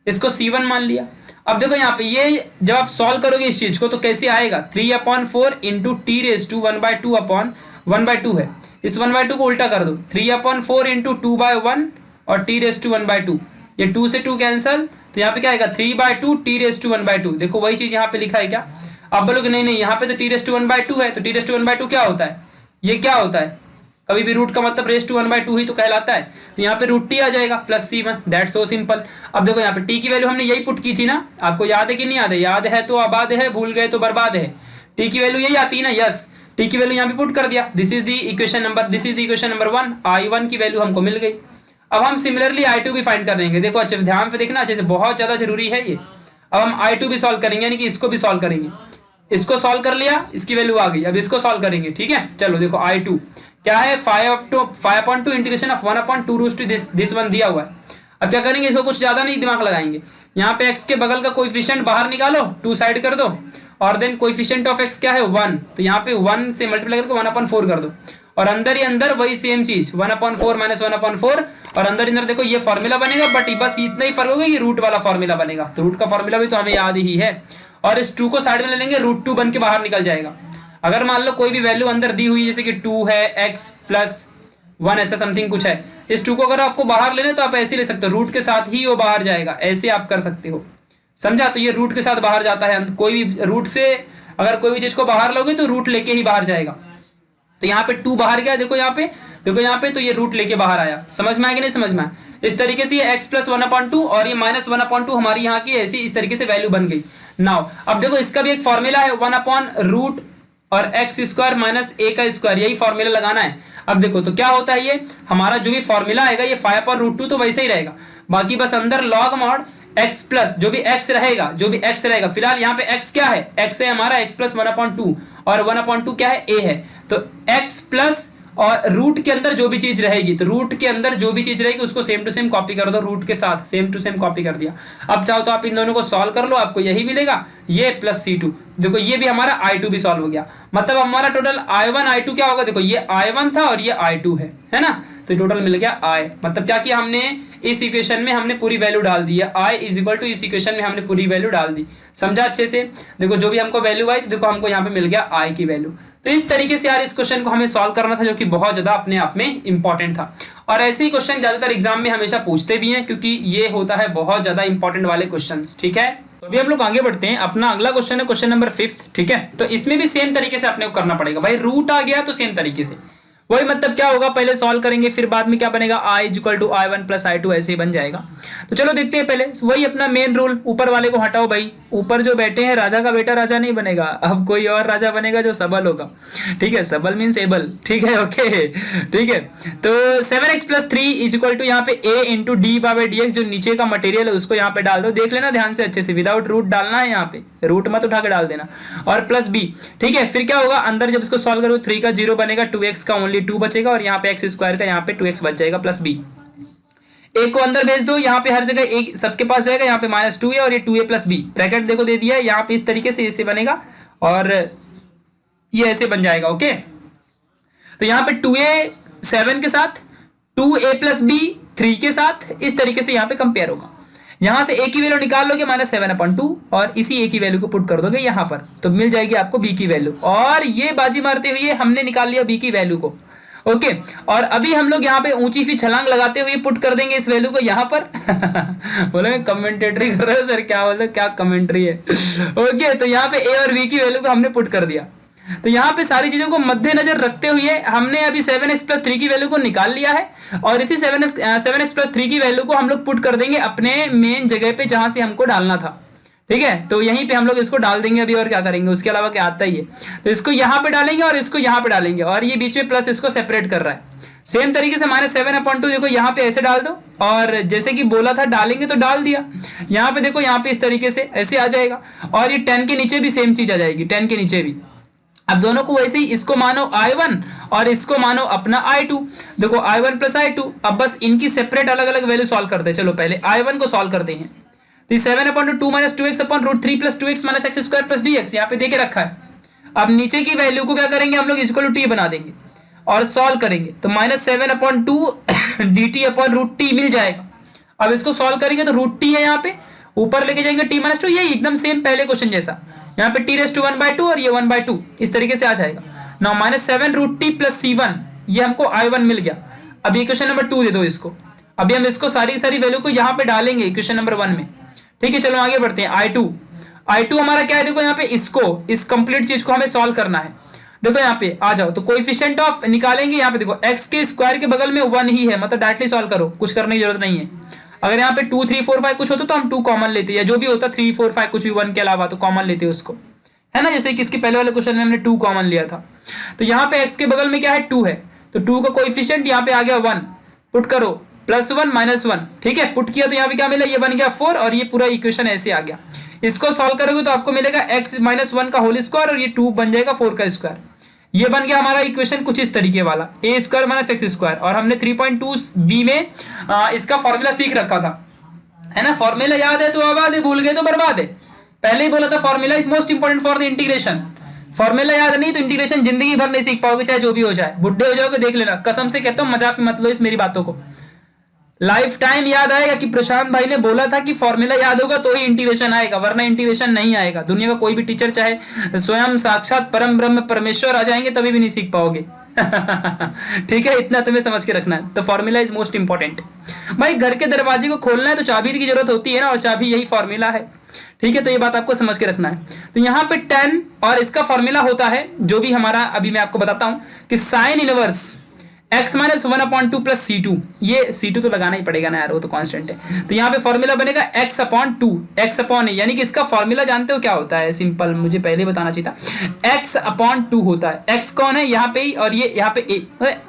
इसको c1 मान लिया। अब देखो यहाँ पे ये जब आप सॉल्व करोगे इस चीज को तो कैसे आएगा, 3/4 × t⁻1/2 है, इस 1/2 को उल्टा कर दो, 3/4 × 2/1 और t⁻1/2, ये 2 से 2 कैंसल, तो यहाँ पे क्या आएगा 3/2 t⁻1/2। देखो वही चीज यहाँ पे लिखा है क्या, अब बोलोगे नहीं यहाँ पे तो t⁻1/2 है, तो t⁻1/2 क्या होता है, ये क्या होता है, कभी भी रूट का मतलब raised-1/2 ही तो कहलाता है, तो यहाँ पे √t आ जाएगा plus c1, that's so simple. अब देखो यहाँ पे t की वैल्यू हमने यही पुट की थी ना, आपको याद है कि नहीं याद है, याद है तो आबाद है, भूल गए तो बर्बाद है। t की वैल्यू यही आती है ना, यस, t की वैल्यू यहाँ पे पुट कर दिया, this is the equation number 1, I1 की वैल्यू हमको मिल गई। अब हम सिमिलरली I2 भी फाइंड कर लेंगे, देखो अच्छे ध्यान से देखना अच्छे से, बहुत ज्यादा जरूरी है ये। अब हम I2 भी सॉल्व करेंगे, यानी कि इसको भी सॉल्व करेंगे। इसको सॉल्व कर लिया, इसकी वैल्यू आ गई, अब इसको सॉल्व करेंगे। ठीक है, चलो देखो I2 क्या है, 5/2 integration of 1/2 root two this one दिया हुआ है। अब क्या करेंगे, इसको कुछ ज्यादा नहीं दिमाग लगाएंगे, यहाँ पे x के बगल का कोएफिशिएंट बाहर निकालो, 2 साइड कर दो, और देन कोएफिशिएंट ऑफ x क्या है 1, तो यहाँ पे 1 से मल्टीप्लाई करके 1/4 कर दो, और अंदर ही अंदर वही सेम चीज 1/4 माइनस 1/4, और अंदर अंदर देखो ये फॉर्मूला बनेगा, बट बस इतना ही फर्क होगा, ये रूट वाला फॉर्मूला बनेगा। तो रूट का फॉर्मूला भी तो हमें याद ही है, और इस 2 को साइड में ले लेंगे, √2 बन के बाहर निकल जाएगा। अगर मान लो कोई भी वैल्यू अंदर दी हुई, जैसे कि 2 है, x प्लस 1 ऐसा समथिंग कुछ है, इस 2 को अगर आपको बाहर लेना तो आप ऐसे ले सकते हो, रूट के साथ ही वो बाहर जाएगा, ऐसे आप कर सकते हो, समझा। तो ये रूट के साथ बाहर जाता है, कोई भी रूट से अगर कोई भी चीज को बाहर लोगे तो रूट लेके ही बाहर जाएगा। तो यहाँ पे 2 बाहर गया, देखो यहाँ पे तो ये रूट लेके बाहर आया। समझ में आया कि नहीं समझ में आया? इस तरीके से ये x प्लस 1/2 और ये माइनस 1/2 हमारी यहाँ की ऐसी इस तरीके से वैल्यू बन गई। नाउ अब देखो इसका भी एक फॉर्मूला है, 1/रूट और एक्स स्क्वायर माइनस a का स्क्वायर, यही फॉर्मूला लगाना है। अब देखो तो क्या होता है, ये हमारा जो भी फॉर्मूला आएगा ये 5/√2 तो वैसे ही रहेगा, बाकी बस अंदर लॉग मॉड x प्लस जो भी x रहेगा, फिलहाल यहाँ पे x क्या है, x है हमारा x प्लस 1/2 और 1/2 क्या है, a है, तो x प्लस और रूट के अंदर जो भी चीज रहेगी, तो रूट के अंदर जो भी चीज रहेगी उसको सेम टू सेम कॉपी कर दो, रूट के साथ सेम टू सेम कॉपी कर दिया। अब चाहो तो आप इन दोनों को सॉल्व कर लो, आपको यही मिलेगा, ये प्लस C2। देखो ये भी हमारा I2 भी सॉल्व हो गया, मतलब हमारा टोटल I1 I2 क्या होगा, देखो ये I1 था और ये I2 है ना, तो टोटल मिल गया I। मतलब क्या किया हमने, इस इक्वेशन में हमने पूरी वैल्यू डाल दी है, I इज इक्वल टू इस इक्वेशन में हमने पूरी वैल्यू डाल दी। समझा अच्छे से? देखो जो भी हमको वैल्यू आई, तो देखो हमको यहाँ पे मिल गया I की वैल्यू। तो इस तरीके से यार इस क्वेश्चन को हमें सॉल्व करना था, जो कि बहुत ज्यादा अपने आप में इंपॉर्टेंट था, और ऐसे ही क्वेश्चन ज्यादातर एग्जाम में हमेशा पूछते भी हैं, क्योंकि ये होता है बहुत ज्यादा इंपॉर्टेंट वाले क्वेश्चंस। ठीक है, तो अभी हम लोग आगे बढ़ते हैं, अपना अगला क्वेश्चन है क्वेश्चन नंबर 5। ठीक है, तो इसमें भी सेम तरीके से अपने को करना पड़ेगा भाई, रूट आ गया तो सेम तरीके से वही, मतलब क्या होगा, पहले सॉल्व करेंगे, फिर बाद में क्या बनेगा, I is equal to I1 plus I2 ऐसे ही बन जाएगा। तो चलो देखते हैं, पहले वही अपना मेन रूल, ऊपर वाले को हटाओ भाई, ऊपर जो बैठे हैं राजा का बेटा राजा नहीं बनेगा, अब कोई और राजा बनेगा जो सबल होगा। ठीक है, सबल मीन्स एबल। ठीक है, ओके ठीक है, तो 7x plus 3 is equal to यहाँ पे a into d by dx, जो नीचे का मटेरियल है उसको यहाँ पे डाल दो, देख लेना ध्यान से अच्छे से, विदाउट रूट डालना है, यहाँ पे रूट मत उठा के डाल देना, और प्लस b। ठीक है, फिर क्या होगा, अंदर जब इसको सॉल्व करो 3 का 0 बनेगा, 2x का ओनली 2 बचेगा, और यहाँ पे एक्स स्क्वायर का यहाँ पे 2x बच जाएगा प्लस b। a को अंदर भेज दो, यहाँ पे हर जगह एक सबके पास जाएगा, यहाँ पे -2 है और ये 2a प्लस b, ब्रैकेट देखो दे दिया है, यहाँ पे इस तरीके से ऐसे बनेगा और ये ऐसे बन जाएगा। ओके, तो यहाँ पे 2a 7 के साथ, 2a प्लस b 3 के साथ, इस तरीके से यहाँ पे कंपेयर होगा। यहां से a की वैल्यू निकाल लोगे -7/2 और इसी a की वैल्यू को पुट कर दोगे यहाँ पर, तो मिल जाएगी आपको b की वैल्यू, और ये बाजी मारते हुए हमने निकाल लिया b की वैल्यू को। ओके, और अभी हम लोग यहाँ पे ऊंची सी छलांग लगाते हुए पुट कर देंगे इस वैल्यू को यहाँ पर बोलेंगे कमेंटेटरी कर रहे हो सर, क्या बोल रहे हो, क्या कमेंट्री है। ओके, तो यहाँ पे a और b की वैल्यू को हमने पुट कर दिया। तो यहाँ पे सारी चीजों को मद्देनजर रखते हुए हमने अभी 7x प्लस 3 की वैल्यू को निकाल लिया है, और इसी 7x प्लस 3 की वैल्यू को हम लोग पुट कर देंगे अपने मेन जगह पे जहां से हमको डालना था। ठीक है, तो यहीं पे हम लोग इसको डाल देंगे अभी, और क्या करेंगे, उसके अलावा क्या आता ही है, तो इसको यहाँ पे डालेंगे और इसको यहाँ पे डालेंगे, और ये बीच में प्लस इसको सेपरेट कर रहा है। सेम तरीके से -7/2 देखो यहाँ पे ऐसे डाल दो, और जैसे कि बोला था डालेंगे तो डाल दिया, यहाँ पे देखो यहाँ पे इस तरीके से ऐसे आ जाएगा, और ये 10 के नीचे भी सेम चीज आ जाएगी, 10 के नीचे भी। अब दोनों को वैसे ही, इसको मानो I1 और इसको मानो अपना I2, देखो I1 प्लस I2। अब बस इनकी सेपरेट अलग अलग वैल्यू सॉल्व करते हैं। चलो पहले I1 को सॉल्व करते हैं, तो 7/2 minus 2x upon √3 plus 2x minus x square plus dx यहाँ पे देके रखा है। अब नीचे की वैल्यू को क्या करेंगे हम लोग, इक्वल टू t बना देंगे और सॉल्व करेंगे, तो -7/2 dt अपॉन √t मिल जाएगा। अब इसको सॉल्व करेंगे तो √t है, यहाँ पे ऊपर लेके जाएंगे t-2, यही एकदम सेम पहले क्वेश्चन जैसा, यहाँ पे t⁻1/2 और ये 1/2 इस तरीके से आ जाएगा। नाउ -7√t प्लस c1, ये हमको I1 मिल गया। अब इक्वेशन नंबर 2 दे दो इसको, अभी हम इसको सारी वैल्यू को यहाँ पे डालेंगे इक्वेशन नंबर 1 में। ठीक है, चलो आगे बढ़ते हैं। I2 हमारा क्या है, देखो यहाँ पे इसको, इस कंप्लीट चीज को हमें सॉल्व करना है। देखो यहाँ पे आ जाओ, तो कोएफिशिएंट ऑफ निकालेंगे, यहाँ पे देखो x के स्क्वायर के बगल में 1 ही है, मतलब डायरेक्टली सॉल्व करो, कुछ करने की जरूरत नहीं है। अगर यहाँ पे 2 3 4 5 कुछ होता तो हम 2 कॉमन लेते, या जो भी होता 3 4 5 कुछ भी 1 के अलावा, तो कॉमन लेते उसको, है ना, जैसे कि इसके पहले वाले क्वेश्चन में हमने 2 कॉमन लिया था। तो यहाँ पे x के बगल में क्या है, 2 है, तो 2 का कोएफिशिएंट यहाँ पे आ गया 1, पुट करो, +1 -1। ठीक है, पुट किया तो यहाँ पे क्या मिला, ये बन गया 4, और ये पूरा इक्वेशन ऐसे आ गया। इसको सॉल्व करोगे तो आपको मिलेगा एक्स माइनस वन का होल स्क्वायर और ये 2 बन जाएगा 4 का स्क्वायर। ये बन गया हमारा इक्वेशन कुछ इस तरीके वाला, ए स्क्वायर माइनस एक्स स्क्वायर। और हमने 3.2 बी में इसका फॉर्मूला सीख रखा था, है ना। फॉर्मूला याद है तो आबाद है, भूल गए तो बर्बाद है। पहले ही बोला था formula is most important for the integration. Formula याद नहीं तो इंटीग्रेशन जिंदगी भर नहीं सीख पाओगे, चाहे जो भी हो जाए। बुढ़े हो जाओगे देख लेना, कसम से कहता हूं, मजाक में मत लो इस मेरी बातों को। लाइफ टाइम याद आएगा कि प्रशांत भाई ने बोला था कि फॉर्मूला याद होगा तो ही इंटीग्रेशन आएगा, वरना इंटीग्रेशन नहीं आएगा। दुनिया का कोई भी टीचर चाहे स्वयं साक्षात परम ब्रह्म परमेश्वर आ जाएंगे तभी भी नहीं सीख पाओगे। ठीक है, इतना तुम्हें समझ के रखना है। तो फॉर्मूला इज मोस्ट इंपॉर्टेंट। भाई घर के दरवाजे को खोलना है तो चाबी की जरूरत होती है ना, और चाबी यही फॉर्मूला है। ठीक है, तो ये बात आपको समझ के रखना है। तो यहाँ पे 10 और इसका फॉर्मूला होता है जो भी हमारा, अभी मैं आपको बताता हूं कि sine inverse x minus 1/2 plus C2, ये C2 तो लगाना ही पड़ेगा ना यार, वो तो कांस्टेंट है। तो यहाँ पे फॉर्मूला बनेगा x/2, x/, यानी कि इसका फॉर्मूला जानते हो क्या होता है? सिंपल, मुझे पहले बताना चाहिए था। x/2 होता है। x कौन है यहाँ पे, और ये यहाँ पे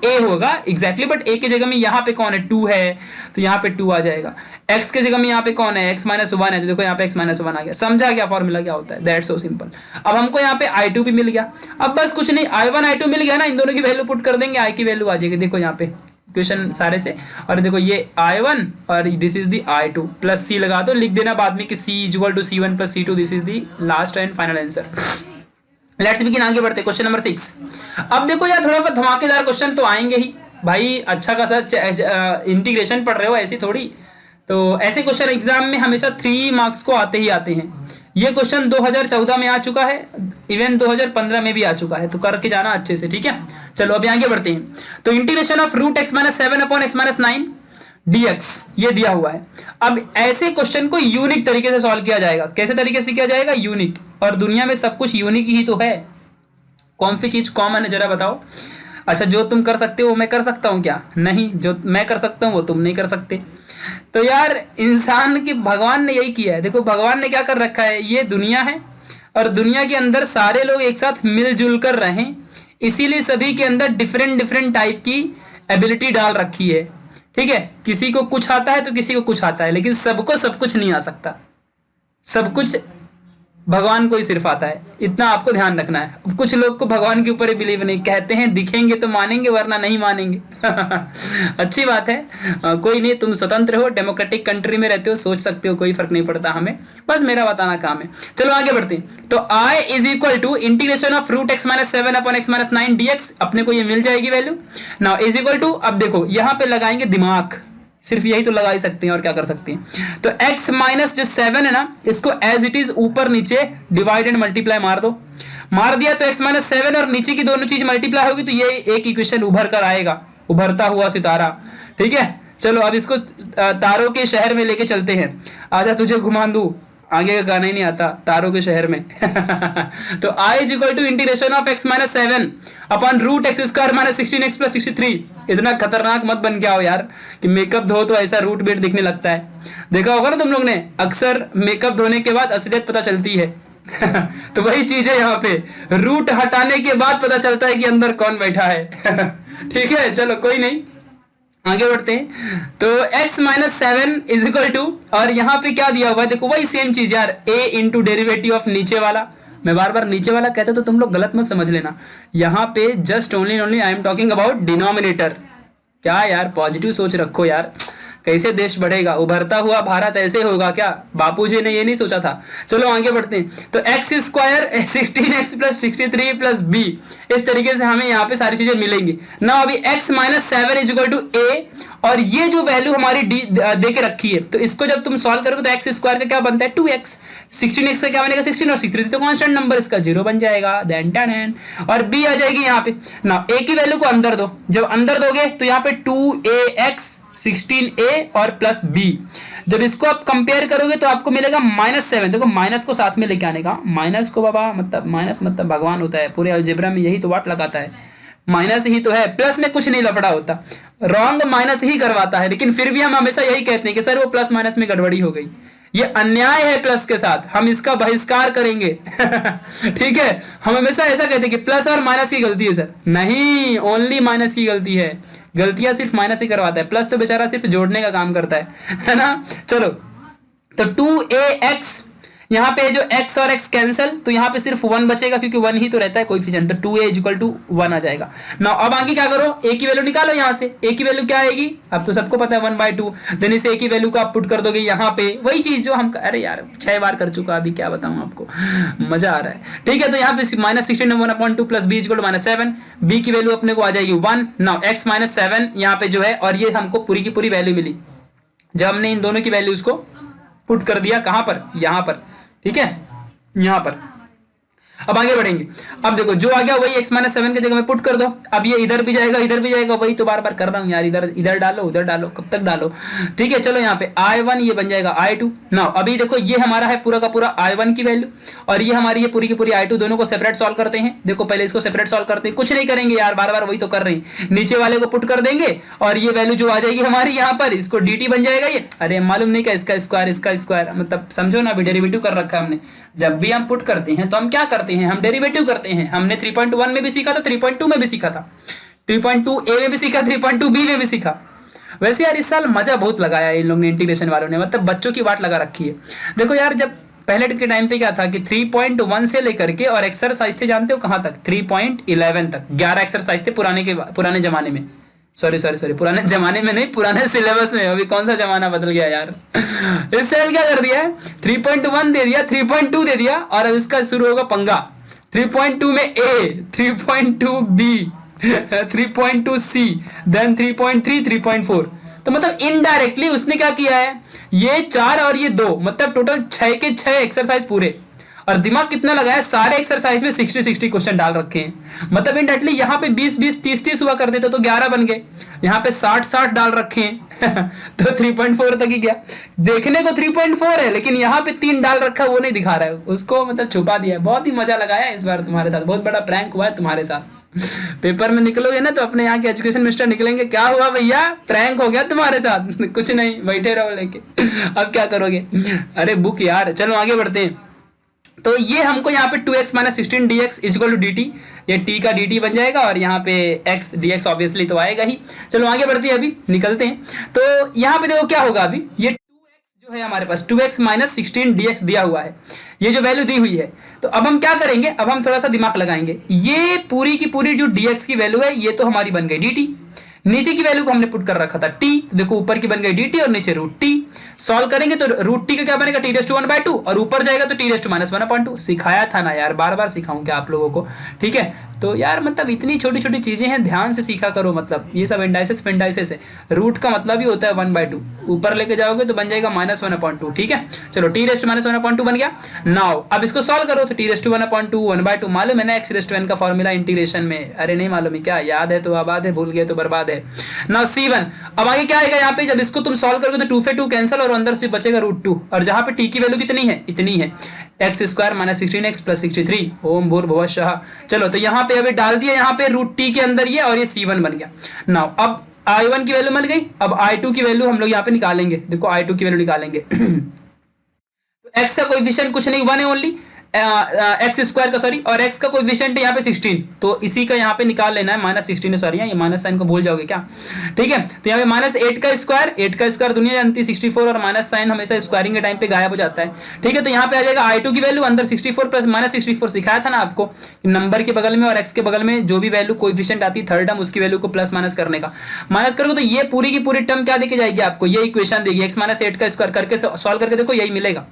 a होगा एग्जैक्टली, बट a की जगह में यहाँ पे कौन है? 2 है, तो यहाँ पे 2 आ जाएगा। x के जगह में यहाँ पे कौन है? x माइनस 1 है, तो देखो यहाँ पे x माइनस 1 आ गया। समझा क्या फॉर्मूला क्या होता है? That's so simple. अब हमको यहाँ पे I2 भी मिल गया। अब बस कुछ नहीं, I1 I2 मिल गया ना, इन दोनों की वैल्यू पुट कर देंगे, I की वैल्यू आ जाएगी। देखो यहाँ पे इक्वेशन सारे से, और देखो ये I1 और this is the I2 plus C लगा दो, लिख देना बाद में कि C equal to C1 plus C2, this is the last and final answer. Let's begin, आगे बढ़ते क्वेश्चन नंबर 6। अब देखो यार थोड़ा सा धमाकेदार क्वेश्चन तो आएंगे ही भाई, अच्छा खासा इंटीग्रेशन पढ़ रहे हो ऐसी थोड़ी, तो ऐसे क्वेश्चन एग्जाम में हमेशा 3 मार्क्स को आते ही आते हैं। ये क्वेश्चन 2014 में आ चुका है, इवन 2015 में भी आ चुका है, तो करके जाना अच्छे से, ठीक है। चलो अभी आगे बढ़ते हैं। तो integration of root x minus 7 upon x minus 9 dx ये दिया हुआ है। अब ऐसे क्वेश्चन को यूनिक तरीके से सॉल्व किया जाएगा। कैसे तरीके से किया जाएगा? यूनिक। और दुनिया में सब कुछ यूनिक ही तो है, कौन सी चीज कॉमन है जरा बताओ। अच्छा, जो तुम कर सकते हो वो मैं कर सकता हूँ क्या? नहीं, जो मैं कर सकता हूँ वो तुम नहीं कर सकते। तो यार इंसान के, भगवान ने यही किया है। देखो भगवान ने क्या कर रखा है, ये दुनिया है और दुनिया के अंदर सारे लोग एक साथ मिलजुल कर रहें, इसीलिए सभी के अंदर डिफरेंट डिफरेंट टाइप की एबिलिटी डाल रखी है। ठीक है, किसी को कुछ आता है तो किसी को कुछ आता है, लेकिन सबको सब कुछ नहीं आ सकता। सब कुछ भगवान को ही सिर्फ आता है, इतना आपको ध्यान रखना है। अब कुछ लोग को भगवान के ऊपर ही बिलीव नहीं, कहते हैं दिखेंगे तो मानेंगे वरना नहीं मानेंगे। अच्छी बात है, कोई नहीं, तुम स्वतंत्र हो, डेमोक्रेटिक कंट्री में रहते हो, सोच सकते हो, कोई फर्क नहीं पड़ता हमें, बस मेरा बताना काम है। चलो आगे बढ़ते हैं। तो I is equal to integration of root x minus 7 upon x minus 9 dx, अपने को ये मिल जाएगी value. Now is equal to, अब देखो यहाँ पे लगाएंगे दिमाग, सिर्फ यही तो लगा ही सकते हैं और क्या कर सकते हैं। तो x माइनस जो 7 है ना, इसको एज इट इज ऊपर नीचे डिवाइड एंड मल्टीप्लाई मार दो। मार दिया तो x माइनस 7 और नीचे की दोनों चीज मल्टीप्लाई होगी तो ये एक इक्वेशन उभर कर आएगा, उभरता हुआ सितारा। ठीक है, चलो अब इसको तारों के शहर में लेके चलते हैं। आजा तुझे घुमा दूं, आगे का गाना ही नहीं आता, तारों के शहर में। तो I is equal to integration of x minus 7 upon root x square minus 16x plus 63। इतना खतरनाक मत बन के आओ यार कि मेकअप धो तो ऐसा रूट बेट दिखने लगता है। देखा होगा ना तुम लोग ने, अक्सर मेकअप धोने के बाद असलियत पता चलती है। तो वही चीज है यहाँ पे, रूट हटाने के बाद पता चलता है कि अंदर कौन बैठा है। ठीक है, चलो कोई नहीं, आगे बढ़ते हैं। तो x minus 7 is equal to, और यहाँ पे क्या दिया हुआ है देखो, वही सेम चीज यार, a इंटू डेरिवेटिव ऑफ नीचे वाला। मैं बार बार नीचे वाला कहता तो तुम लोग गलत मत समझ लेना, यहाँ पे just only I am talking about denominator. क्या यार पॉजिटिव सोच रखो यार, कैसे देश बढ़ेगा, उभरता हुआ भारत ऐसे होगा क्या? बापूजी ने ये नहीं सोचा था। चलो आगे बढ़ते हैं। तो x square 16x plus 63 plus b, इस तरीके से हमें यहाँ पे सारी चीजें मिलेंगी ना। अभी x minus 7 is equal to a, और ये जो वैल्यू हमारी डी दे के रखी है, तो इसको जब तुम सॉल्व करोगे तो एक्स स्क्वायर का क्या बनता है 2x, 16x का क्या बनेगा 16, और 63 तो कांस्टेंट नंबर, इसका 0 बन जाएगा। देन टन, और b आ जाएगी यहाँ पे ना। a की वैल्यू को अंदर दो, जब अंदर दोगे तो यहाँ पे 2ax 16a और प्लस b, जब इसको आप कंपेयर करोगे तो आपको मिलेगा -7। देखो माइनस को साथ में लेके आने का, माइनस को बाबा मतलब माइनस मतलब भगवान होता है, पूरे अलजेब्रा में यही तो वाट लगाता है, माइनस ही तो है, प्लस में कुछ नहीं लफड़ा होता, रॉन्ग माइनस ही करवाता है। लेकिन फिर भी हम हमेशा यही कहते हैं कि सर वो प्लस माइनस में गड़बड़ी हो गई, ये अन्याय है प्लस के साथ, हम इसका बहिष्कार करेंगे। ठीक है, हम हमेशा ऐसा कहते हैं कि प्लस और माइनस की गलती है सर, नहीं, ओनली माइनस की गलती है, गलतियां सिर्फ माइनस ही करवाता है, प्लस तो बेचारा सिर्फ जोड़ने का काम करता है ना। चलो, तो 2ax यहाँ पे जो x और x कैंसिल, तो यहाँ पे सिर्फ 1 बचेगा क्योंकि 1 ही तो रहता है कोएफिशिएंट, तो 2a = 1 आ जाएगा। नाउ अब आगे क्या करो, a की वैल्यू निकालो यहाँ से। a की वैल्यू क्या आएगी, अब तो सबको पता है 1/2। देन इस a की वैल्यू को आप पुट कर दोगे यहाँ पे, वही चीज जो हम, अरे यार 6 बार कर चुका, अभी क्या बताऊं आपको, मजा आ रहा है। ठीक है, तो यहाँ पे -16 1/2 प्लस b = -7, b की वैल्यू अपने को आ जाएगी 1। नाउ x - 7 यहाँ पे जो है, और ये हमको पूरी की पूरी वैल्यू मिली जब हमने इन दोनों की वैल्यूज को पुट कर दिया कहां पर, यहां पर। ठीक है, यहां पर। अब आगे बढ़ेंगे। अब देखो जो आ गया वही x - 7 की जगह में पुट कर दो। अब ये इधर भी जाएगा इधर भी जाएगा, वही तो बार बार कर रहा हूं यार, इधर इधर डालो उधर डालो, कब तक डालो। ठीक है, चलो यहाँ पे I1 ये बन जाएगा I2। नाउ अभी देखो ये हमारा है पूरा का पूरा I1 की वैल्यू, और ये हमारी ये पूरी की पूरी I2, दोनों को सेपरेट सॉल्व करते हैं। देखो पहले इसको सेपरेट सॉल्व करते हैं, कुछ नहीं करेंगे यार, बार बार वही तो कर रहे हैं। नीचे वाले को पुट कर देंगे और ये वैल्यू जो आ जाएगी हमारी यहाँ पर, इसको dt बन जाएगा ये। अरे मालूम नहीं क्या, इसका स्क्वायर, मतलब समझो ना, अभी डेरिवेटिव कर रखा है हमने। जब भी हम पुट करते हैं तो हम क्या करते हैं, हम डेरिवेटिव करते हैं। हमने 3.1 में भी सीखा था, 3.2 में भी सीखा था, 3.2a में भी सीखा, 3.2b में भी सीखा। वैसे यार इस साल मजा बहुत लगाया इन लोग ने, इंटीग्रेशन वालों ने, मतलब बच्चों की वाट लगा रखी है। देखो यार जब पहले के टाइम पे क्या था कि 3.1 से लेकर के, और एक्सरसाइज थे जानते हो कहां तक, 3.11 तक 11 एक्सरसाइज थे पुराने जमाने में। सॉरी पुराने जमाने में नहीं, पुराने सिलेबस में। अभी कौन सा जमाना बदल गया यार। इस साल क्या कर दिया है, 3.1 दे दिया, 3.2 दे दिया, और अब इसका शुरू होगा पंगा। 3.2 में A, 3.2 B, 3.2 C, देन 3.3, 3.4। तो मतलब इनडायरेक्टली उसने क्या किया है, ये 4 और ये 2, मतलब टोटल 6 के 6 एक्सरसाइज पूरे। और दिमाग कितना लगाया, सारे एक्सरसाइज में 60-60 क्वेश्चन डाल रखे हैं। मतलब इनडायरेक्टली यहाँ पे 20-20, 30-30 हुआ करते तो 11 बन गए, यहाँ पे 60-60 डाल रखे हैं तो 3.4 तक ही गया। देखने को 3.4 है, लेकिन यहाँ पे 3 डाल रखा, वो नहीं दिखा रहा है उसको, मतलब छुपा दिया है। बहुत ही मजा लगाया इस बार तुम्हारे साथ, बहुत बड़ा प्रैंक हुआ है तुम्हारे साथ। पेपर में निकलोगे ना तो अपने यहाँ के एजुकेशन मिनिस्टर निकलेंगे, क्या हुआ भैया, प्रैंक हो गया तुम्हारे साथ। कुछ नहीं, बैठे रहो लेके। अब क्या करोगे, अरे बुक यार। चलो आगे बढ़ते हैं। तो ये हमको यहाँ पे 2x - 16 dx = dt, ये t का dt बन जाएगा, और यहाँ पे x dx ऑब्वियसली तो आएगा ही। चलो आगे बढ़ते हैं, अभी निकलते हैं। तो यहाँ पे देखो क्या होगा, अभी ये 2x जो है हमारे पास, 2x - 16 dx दिया हुआ है, ये जो वैल्यू दी हुई है। तो अब हम क्या करेंगे, अब हम थोड़ा सा दिमाग लगाएंगे। ये पूरी की पूरी जो dx की वैल्यू है, ये तो हमारी बन गई dt। नीचे की वैल्यू को हमने पुट कर रखा था t, तो देखो ऊपर की बन गई dt और नीचे √t। सॉल्व करेंगे तो √t का क्या बनेगा, t⁻², और ऊपर जाएगा तो t⁻⁻²। सिखाया था ना यार, बार बार सिखाऊं क्या आप लोगों को। ठीक है, तो यार मतलब इतनी छोटी छोटी चीजें हैं, ध्यान से सीखा करो। मतलब ये सब इंडाइसिस पेंडाइसिस है, रूट का मतलब ही होता है 1/2, ऊपर लेके जाओगे तो बन जाएगा -1/2। ठीक है, चलो t⁻⁻² बन गया। नाउ अब इसको सॉल्व करो तो t⁻², 1/2 मालूम है ना x⁻n का फॉर्मूला इंटीग्रेशन में, अरे नहीं मालूम है क्या, याद है तो आबाद है, भूल गए तो बर्बाद है। नाउ C1, अब आगे क्या आएगा यहाँ पे, जब इसको तुम सॉल्व करोगे तो 2 से 2 कैंसिल, और अंदर से बचेगा √2, और जहां पे t की वैल्यू कितनी है, इतनी है, x² - 16x + 63 ओम भूर्भुवः स्वः। चलो तो यहाँ पे अभी डाल दिया, यहाँ पे √t के अंदर ये, और ये C1 बन गया। नाउ अब I1 की वैल्यू मिल गई, अब I2 की वैल्यू हम लोग यहाँ पे निकालेंगे। देखो I2 की वैल्यू निकालेंगे तो x का कोएफिशिएंट कुछ नहीं, 1 है ओनली, x² का सॉरी, और x का कोएफिशिएंट यहाँ पे 16, तो इसी का यहाँ पे निकाल लेना है, -16 सॉरी, ये माइनस साइन को भूल जाओगे क्या। ठीक है, तो यहाँ पे -8 का स्क्वायर दुनिया जानती है 64, और माइनस साइन हमेशा स्क्वायरिंग के टाइम पे गायब हो जाता है। ठीक है, तो यहाँ पे आ जाएगा I2 की वैल्यू, अंदर 64 प्लस -64, सिखाया था ना आपको, नंबर के बगल में और x के बगल में जो भी वैल्यू कोएफिशिएंट आती है थर्ड टर्म, उसकी वैल्यू को प्लस माइनस करने का। माइनस करोगे तो ये पूरी की पूरी टर्म क्या देके जाएगी आपको, ये इक्वेशन देगी, x - 8 का स्क्वायर करके सॉल्व करके देखो यही मिलेगा,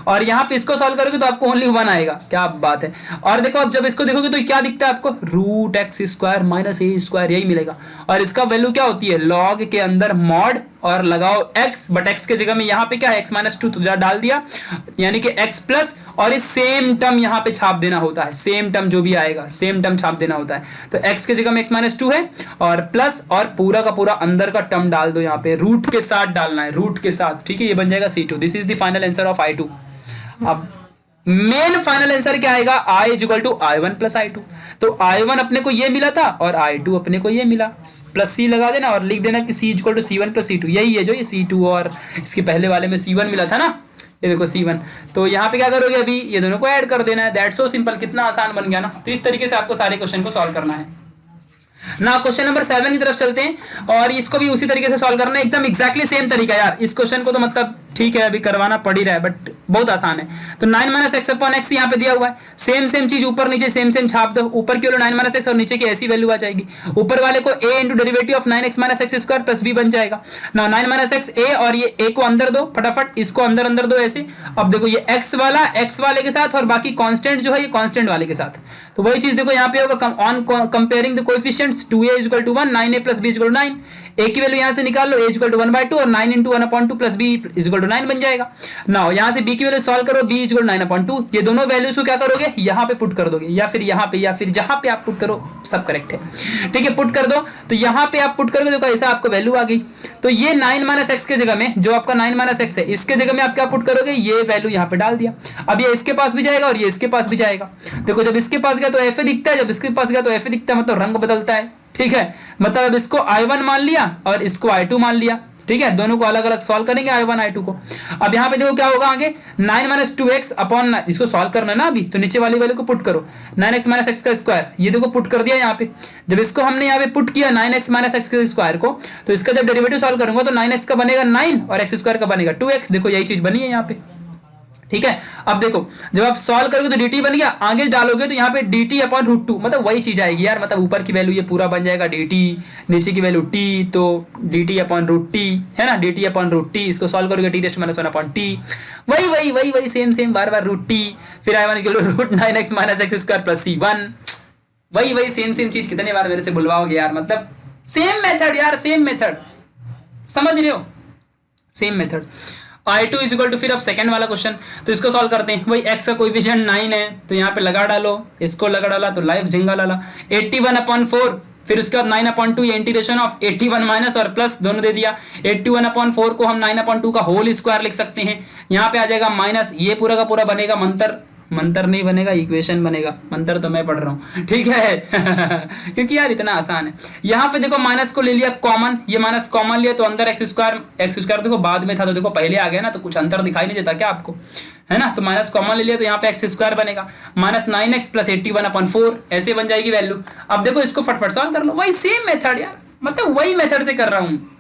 और यहाँ पे इसको सॉल्व करोगे तो आपको ओनली 1 आएगा। क्या बात है। और देखो अब जब इसको देखोगे तो क्या दिखता है आपको, √x² - a², यही मिलेगा। और इसका वैल्यू क्या होती है, लॉग के अंदर मॉड और लगाओ x, बट x के जगह में यहाँ पे क्या है x - 2 तो डाल दिया, यानी कि x प्लस, और इस सेम टर्म यहाँ पे छाप देना होता है, सेम टर्म जो भी आएगा सेम टर्म छाप देना होता है। तो x के जगह में x - 2 है, और प्लस, और पूरा का पूरा अंदर का टर्म डाल दो, यहाँ पे रूट के साथ डालना है, रूट के साथ। ठीक है, ये बन जाएगा C2। This is the final answer of I2। अब मेन फाइनल आंसर क्या आएगा, I = I1 + I2। तो I1 अपने को ये मिला था और I2 अपने को ये मिला, प्लस C लगा देना और लिख देना कि C = C1 + C2। यही है जो ये C2 और इसके पहले वाले में C1 मिला था ना, ये देखो C1। तो यहाँ पे क्या करोगे, अभी ये दोनों को ऐड कर देना है, दैट्स सो सिंपल। कितना आसान बन गया ना। तो इस तरीके से आपको सारे क्वेश्चन को सॉल्व करना है ना। क्वेश्चन नंबर 7 की तरफ चलते हैं, और इसको भी उसी तरीके से सॉल्व करना है, एकदम एग्जैक्टली सेम तरीका यार। इस क्वेश्चन को तो मतलब ठीक है, अभी करवाना पड़ ही रहा है बट बहुत आसान है। तो 9 माइनस एक्स अपॉन एक्स यहाँ पे दिया हुआ है, सेम चीज ऊपर नीचे सेम छाप दो, ऊपर की वैल्यू 9 माइनस एक्स और नीचे की ऐसी वैल्यू आ जाएगी। ऊपर वाले को a into derivative of 9x minus x square plus b बन जाएगा ना। 9 माइनस एक्स a और ये a को अंदर दो फटाफट, इसको अंदर दो ऐसे। अब देखो ये x वाला x वाले के साथ और बाकी कांस्टेंट जो है ये कांस्टेंट वाले के साथ, तो वही चीज देखो यहाँ पे होगा on comparing the coefficients 2a = 1, 9a + b = 9। a की वैल्यू यहां से निकाल लो, a = 1/2 और 9 × 1/2 प्लस b = 9 बन जाएगा। नाउ यहां से b की वैल्यू सॉल्व करो, b = 9/2। ये दोनों वैल्यूज को क्या करोगे, यहां पे पुट कर दोगे या फिर यहां पे या फिर जहां पे आप पुट करो सब करेक्ट है। ठीक है, पुट कर दो, तो यहां पे आप पुट करोगे, देखो ऐसा आपको वैल्यू आ गई। तो ये 9 माइनस एक्स के जगह में जो आपका 9 माइनस एक्स है इसके जगह में आप क्या पुट करोगे, ये वैल्यू यहां पे डाल दिया। अब ये इसके पास भी जाएगा और ये इसके पास भी जाएगा। देखो जब इसके पास गया तो एफ दिखता है, जब इसके पास गया तो एफ दिखता है, मतलब रंग बदलता है। ठीक है, मतलब अब इसको I1 मान लिया और इसको I2 मान लिया। ठीक है, दोनों को अलग अलग सॉल्व करेंगे I1 I2 को। अब यहाँ पे देखो क्या होगा आगे, 9 माइनस 2x अपॉन, इसको सॉल्व करना है ना अभी, तो नीचे वाली वैल्यू को पुट करो, 9x माइनस एक्स का स्क्वायर, ये देखो पुट कर दिया यहाँ पे। जब इसको हमने यहाँ पे पुट किया 9x माइनस एक्स के स्क्वायर को, तो इसका जब डेरिवेटिव सॉल्व करूंगा तो 9x का बनेगा 9 और एक्स स्क्वायर का बनेगा 2x। देखो यही चीज बनी है यहाँ पे। ठीक है, अब देखो जब आप सॉल्व करोगे तो dt बन गया, आगे डालोगे तो यहाँ पे dt अपॉन √2, मतलब वही चीज आएगी यार, मतलब ऊपर की वैल्यू ये पूरा बन जाएगा dt, नीचे की वैल्यू t, तो dt अपॉन √t है ना, dt अपॉन √t। इसको सॉल्व करोगे t ⁻⁻⁻ अपॉन t, वही सेम बार √t, फिर I1 = √9x minus x square plus c1, वही सेम चीज कितने बार मेरे से बुलवाओगे यार, मतलब सेम मेथड यार, सेम मेथड, समझ रहे हो, सेम मेथड। I2 = फिर अब सेकंड वाला क्वेश्चन, तो इसको सॉल्व करते हैं। वही x का कोएफिशिएंट 9 है तो यहाँ पे लगा डालो, इसको लगा डाला तो लाइफ झिंगा लाला 81/4, फिर उसके बाद 9/2, ये इंटीग्रेशन ऑफ 81 माइनस और प्लस दोनों दे दिया। 81/4 को हम 9/2 का होल स्क्वायर लिख सकते हैं, यहाँ पे आ जाएगा माइनस, ये पूरा का पूरा बनेगा मंतर नहीं बनेगा, इक्वेशन बनेगा, मंतर तो मैं पढ़ रहा हूँ। ठीक है क्योंकि यार इतना आसान है। यहाँ पे देखो माइनस को ले लिया कॉमन, ये माइनस कॉमन लिया तो अंदर एक्स स्क्वायर देखो बाद में था तो देखो पहले आ गया ना, तो कुछ अंतर दिखाई नहीं देता क्या आपको, है ना। तो माइनस कॉमन ले लिया तो यहाँ पे एक्स स्क्वायर बनेगा, माइनस 9x + 81/4 ऐसे बन जाएगी वैल्यू। अब देखो इसको फटफट सॉल्व कर लो, वही सेम मेथड यार, मतलब वही मेथड से कर रहा हूँ,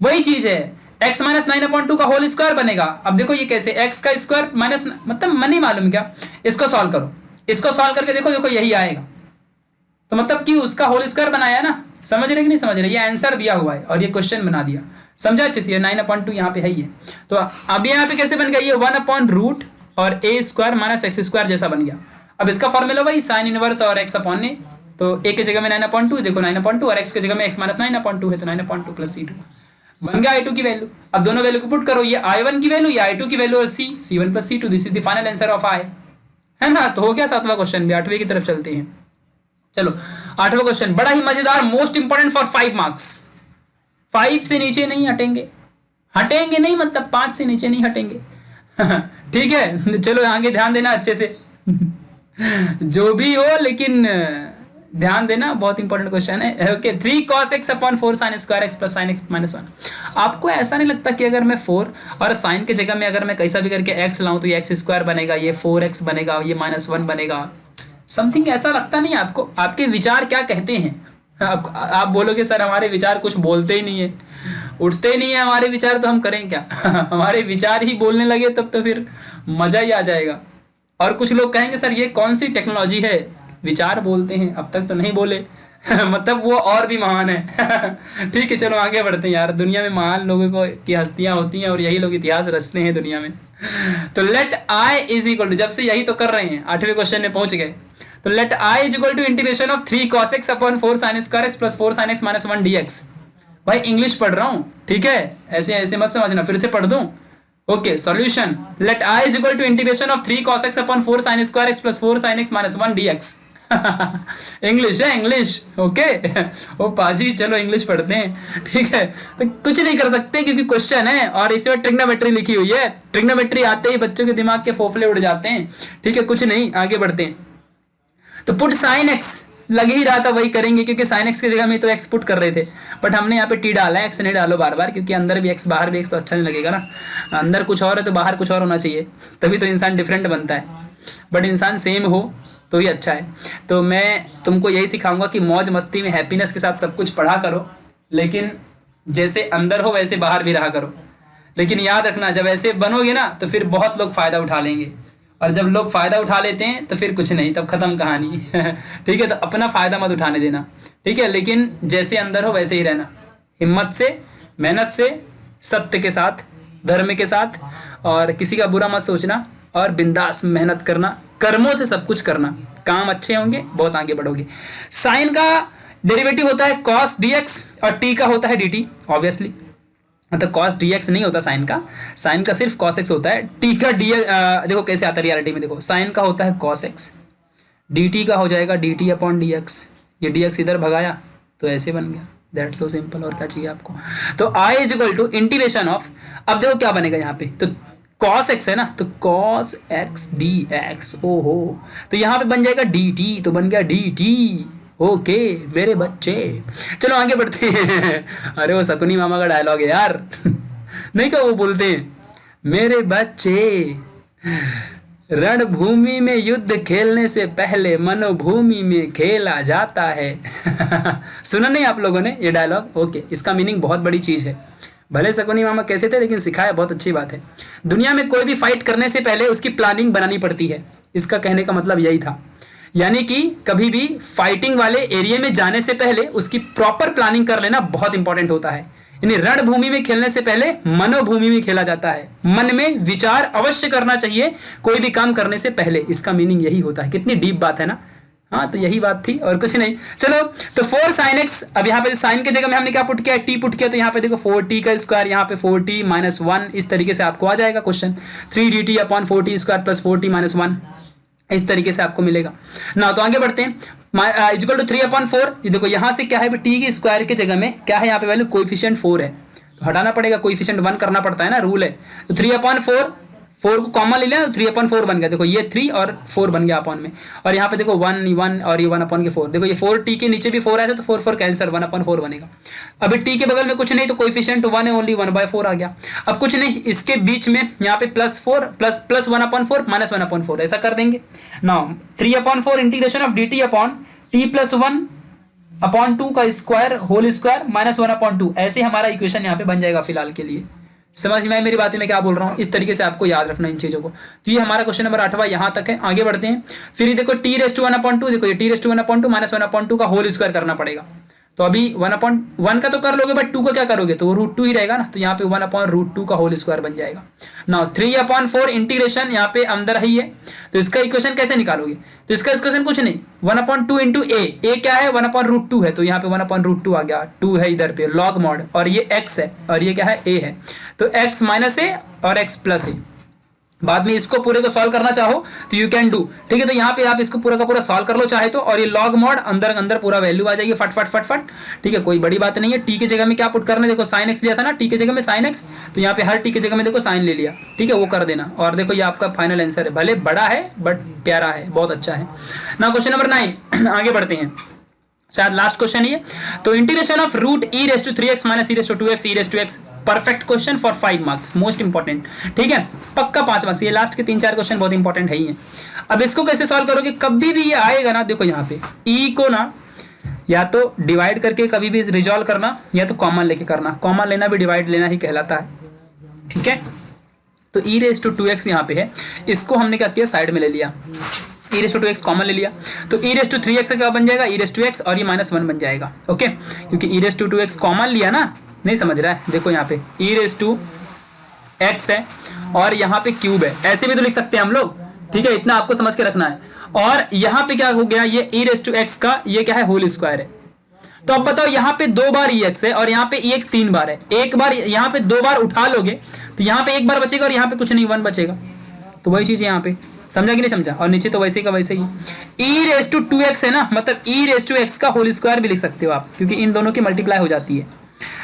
वही चीज है। x - 9/2 का होल स्क्वायर बनेगा। अब देखो ये कैसे, x का स्क्वायर माइनस, मतलब मन नहीं मालूम क्या, इसको सॉल्व करो, इसको सॉल्व करके देखो यही आएगा, तो मतलब कि उसका होल स्क्वायर बनाया ना, समझ रहे कि नहीं समझ रहे, ये आंसर दिया हुआ है और ये क्वेश्चन बना दिया, समझा अच्छे से। 9/2 यहाँ पे है ये, तो अब यहाँ पे कैसे बन गया, ये 1/√ और a² माइनस x² जैसा बन गया। अब इसका फॉर्मूला भाई साइन इनवर्स और x अपॉन ने, तो a के जगह में 9/2 देखो 9/2 और x के जगह में x - 9/2 है तो 9/2 + c2 बन गया I2 की वैल्यू। अब दोनों वैल्यू को पुट करो, ये I1 की वैल्यू, ये I2 की वैल्यू और c1 + c2, this is the final answer of I, है ना। तो हो गया सातवां क्वेश्चन भी, 8वें की तरफ चलते हैं। चलो 8वां क्वेश्चन बड़ा ही मजेदार, मोस्ट इंपोर्टेंट फॉर 5 मार्क्स, 5 से नीचे नहीं हटेंगे नहीं, मतलब 5 से नीचे नहीं हटेंगे ठीक है, चलो आगे ध्यान देना अच्छे से जो भी हो लेकिन ध्यान देना, बहुत इंपॉर्टेंट क्वेश्चन है। Okay, 3 cos x upon 4 sin square x plus sin x minus 1। आपको ऐसा नहीं लगता कि अगर मैं 4 और sin के जगह में अगर मैं कैसा भी करके x लाऊं तो ये x² बनेगा, ये 4x बनेगा, ये -1 बनेगा, समथिंग ऐसा लगता नहीं आपको? आपके विचार क्या कहते हैं? आप बोलोगे सर हमारे विचार कुछ बोलते ही नहीं है, उठते ही नहीं है हमारे विचार, तो हम करें क्या हमारे विचार ही बोलने लगे तब तो फिर मजा ही आ जाएगा। और कुछ लोग कहेंगे सर ये कौन सी टेक्नोलॉजी है, विचार बोलते हैं, अब तक तो नहीं बोले मतलब वो और भी महान है ठीक है, चलो आगे बढ़ते हैं यार। दुनिया में महान लोगों को की हस्तियां होती हैं और यही लोग इतिहास रचते हैं दुनिया में। तो लेट I = जब से यही तो कर रहे हैं, 8वें क्वेश्चन में पहुंच गए, तो let I = integration of 3 cos x upon 4 sin square x plus 4 sin x minus 1 dx। भाई इंग्लिश पढ़ रहा हूं, ठीक है, ऐसे मत समझना, फिर से पढ़ दूं। Okay, solution, let I = integration of 3 cos x upon 4 sin square x plus 4 sin x minus 1 dx English है, इंग्लिश। ओके ओ पाजी, चलो इंग्लिश पढ़ते हैं, ठीक है। तो कुछ नहीं कर सकते क्योंकि क्वेश्चन है और इसमें ट्रिग्नोमेट्री लिखी हुई है, ट्रिग्नोमेट्री आते ही बच्चों के दिमाग के फोफले उड़ जाते हैं, ठीक है। कुछ नहीं, आगे बढ़ते हैं। तो पुट sin x लग ही रहा था वही करेंगे क्योंकि sin x की जगह में तो x पुट कर रहे थे, बट हमने यहाँ पे t डाला है, x नहीं डालो बार बार, क्योंकि अंदर भी x बाहर भी x तो अच्छा नहीं लगेगा ना, अंदर कुछ और है तो बाहर कुछ और होना चाहिए, तभी तो इंसान डिफरेंट बनता है, बट इंसान सेम हो तो ही अच्छा है। तो मैं तुमको यही सिखाऊंगा कि मौज मस्ती में हैप्पीनेस के साथ सब कुछ पढ़ा करो, लेकिन जैसे अंदर हो वैसे बाहर भी रहा करो। लेकिन याद रखना, जब ऐसे बनोगे ना तो फिर बहुत लोग फ़ायदा उठा लेंगे, और जब लोग फ़ायदा उठा लेते हैं तो फिर कुछ नहीं, तब ख़त्म कहानी। ठीक है, तो अपना फ़ायदा मत उठाने देना, ठीक है। लेकिन जैसे अंदर हो वैसे ही रहना, हिम्मत से, मेहनत से, सत्य के साथ, धर्म के साथ, और किसी का बुरा मत सोचना, और बिंदास मेहनत करना, कर्मों से सब कुछ करना, काम अच्छे होंगे, बहुत आगे बढ़ोगे। साइन का डेरिवेटिव होता है कॉस डीएक्स और टी का होता है dt, ऑब्वियसली। मतलब कॉस dx नहीं होता साइन का सिर्फ cos x होता है। टी का dx देखो कैसे आता है रियलिटी में, देखो साइन का होता है cos x, dt का हो जाएगा dt अपॉन dx, ये dx इधर भगाया तो ऐसे बन गया, दैट्स सो सिंपल। और क्या चाहिए आपको? तो i is equal to integration of, अब देखो क्या बनेगा यहाँ पे, तो cos x है ना, तो cos x dx, ओहो, तो यहाँ पे बन जाएगा dt, तो बन गया dt। ओके मेरे बच्चे, चलो आगे बढ़ते हैं। अरे वो शकुनी मामा का डायलॉग है यार। नहीं क्या वो बोलते हैं, मेरे बच्चे रणभूमि में युद्ध खेलने से पहले मनोभूमि में खेला जाता है। सुना नहीं आप लोगों ने ये डायलॉग? ओके, इसका मीनिंग बहुत बड़ी चीज़ है। भले शकुनी मामा कैसे थे, लेकिन सिखाया बहुत अच्छी बात है। दुनिया में कोई भी फाइट करने से पहले उसकी प्लानिंग बनानी पड़ती है, इसका कहने का मतलब यही था। यानी कि कभी भी फाइटिंग वाले एरिया में जाने से पहले उसकी प्रॉपर प्लानिंग कर लेना बहुत इंपॉर्टेंट होता है। यानी रणभूमि में खेलने से पहले मनोभूमि में खेला जाता है, मन में विचार अवश्य करना चाहिए कोई भी काम करने से पहले, इसका मीनिंग यही होता है। कितनी डीप बात है ना। हाँ, तो यही बात थी और कुछ नहीं। चलो, तो 4 sin x, अब यहाँ पे साइन के जगह में हमने क्या पुट किया, t पुट किया, तो यहाँ पे देखो 4t का स्क्वायर, यहाँ पे 4t माइनस 1, इस तरीके से आपको आ जाएगा question. 3dt upon 4t square plus 4t minus 1, इस तरीके से आपको मिलेगा ना। तो आगे बढ़ते हैं, इक्वल टू 3/4, ये देखो यहाँ से क्या है, टी की स्क्वायर के जगह में क्या है, यहाँ पे वैल्यू कोएफिशिएंट 4 है, तो हटाना पड़ेगा, कोएफिशिएंट 1 करना पड़ता है ना, रूल है। तो 3/4, 4 को कॉमन ले लिया तो 3/4 बन गया, देखो ये 3 और 4 बन गया अपॉन में, और यहाँ पे देखो 1 और ये 1/4, देखो ये 4t के नीचे भी 4 आया था तो 4 कैंसर, 1/4 बनेगा। अभी t के बगल में कुछ नहीं तो कोएफिशिएंट 1 है, ओनली 1/4 आ गया। अब कुछ नहीं, इसके बीच में यहाँ पे +4 प्लस 1/4 माइनस 1/4, ऐसा कर देंगे। Now 3/4 integration of dt upon t plus 1/2 का स्क्वायर होल स्क्वायर माइनस 1/2, ऐसे हमारा इक्वेशन यहाँ पे बन जाएगा फिलहाल के लिए। समझ में आई मेरी बातें, मैं क्या बोल रहा हूँ? इस तरीके से आपको याद रखना इन चीज़ों को। तो ये हमारा क्वेश्चन नंबर 8वां यहाँ तक है। आगे बढ़ते हैं, फिर ये देखो t⁻², देखो ये t⁻² माइनस 1/2 का होल स्क्वायर करना पड़ेगा। तो अभी 1/1 का तो कर लोगे, बट 2 का क्या करोगे, तो वो √2 ही रहेगा ना, तो यहाँ पे 1/√2 का होल स्क्वायर बन जाएगा। नाउ 3/4 इंटीग्रेशन यहाँ पे अंदर ही है, तो इसका इक्वेशन कैसे निकालोगे, तो इसका इक्वेशन कुछ नहीं, 1/2 इंटू ए क्या है, 1/√2 है, तो यहाँ पे 1/√2 आ गया, 2 है इधर पे लॉग मॉड, और ये x है और ये क्या है, a है, तो x माइनस ए और x प्लस ए। बाद में इसको पूरे को सॉल्व करना चाहो तो यू कैन डू, ठीक है। तो यहाँ पे आप इसको पूरा का पूरा सॉल्व कर लो चाहे तो, और ये लॉग मॉड अंदर अंदर पूरा वैल्यू आ जाएगी फट फट फट फट, ठीक है, कोई बड़ी बात नहीं है। टी के जगह में क्या पुट करना है, देखो साइन एक्स लिया था ना, टी के जगह में साइन एक्स, तो यहाँ पे हर टी के जगह में देखो साइन ले लिया, ठीक है, वो कर देना। और देखो ये आपका फाइनल आंसर है, भले बड़ा है बट प्यारा है, बहुत अच्छा है ना। क्वेश्चन नंबर 9 आगे बढ़ते हैं, शायद लास्ट क्वेश्चन ये। तो integration of √e⁻³ minus e⁻²x perfect question for 5 marks, most important, ठीक है, पक्का 5 मार्क्स। ये लास्ट के 3-4 क्वेश्चन बहुत इंपॉर्टेंट है ही है। अब इसको कैसे सॉल्व करोगे, कभी भी ये आएगा ना, देखो यहाँ पे e को ना या तो डिवाइड करके कभी भी रिजॉल्व करना, या तो कॉमन लेके करना, कॉमन लेना भी डिवाइड लेना ही कहलाता है, ठीक है। तो e⁻²x यहाँ पे है, इसको हमने क्या किया, साइड में ले लिया, e⁻² कॉमन ले लिया, तो e⁻³ क्या बन जाएगा, e⁻x और ये -1 बन जाएगा, ओके, क्योंकि e⁻² कॉमन लिया ना, नहीं समझ रहा है, देखो यहाँ पे e⁻x है और यहाँ पे क्यूब है, ऐसे भी तो लिख सकते हैं हम लोग, ठीक है, इतना आपको समझ के रखना है। और यहाँ पे क्या हो गया, ये e⁻x का ये क्या है, होल स्क्वायर है। तो अब बताओ, यहाँ पे 2 बार ex है और यहाँ पे ex 3 बार है, एक बार यहाँ पे 2 बार उठा लोगे तो यहाँ पे 1 बार बचेगा और यहाँ पे कुछ नहीं, 1 बचेगा, तो वही चीज़ यहाँ पे, समझा कि नहीं समझा। और नीचे तो वैसे का वैसे ही e⁻2x है ना, मतलब e⁻x का होल स्क्वायर भी लिख सकते हो आप, क्योंकि इन दोनों की मल्टीप्लाई हो जाती है,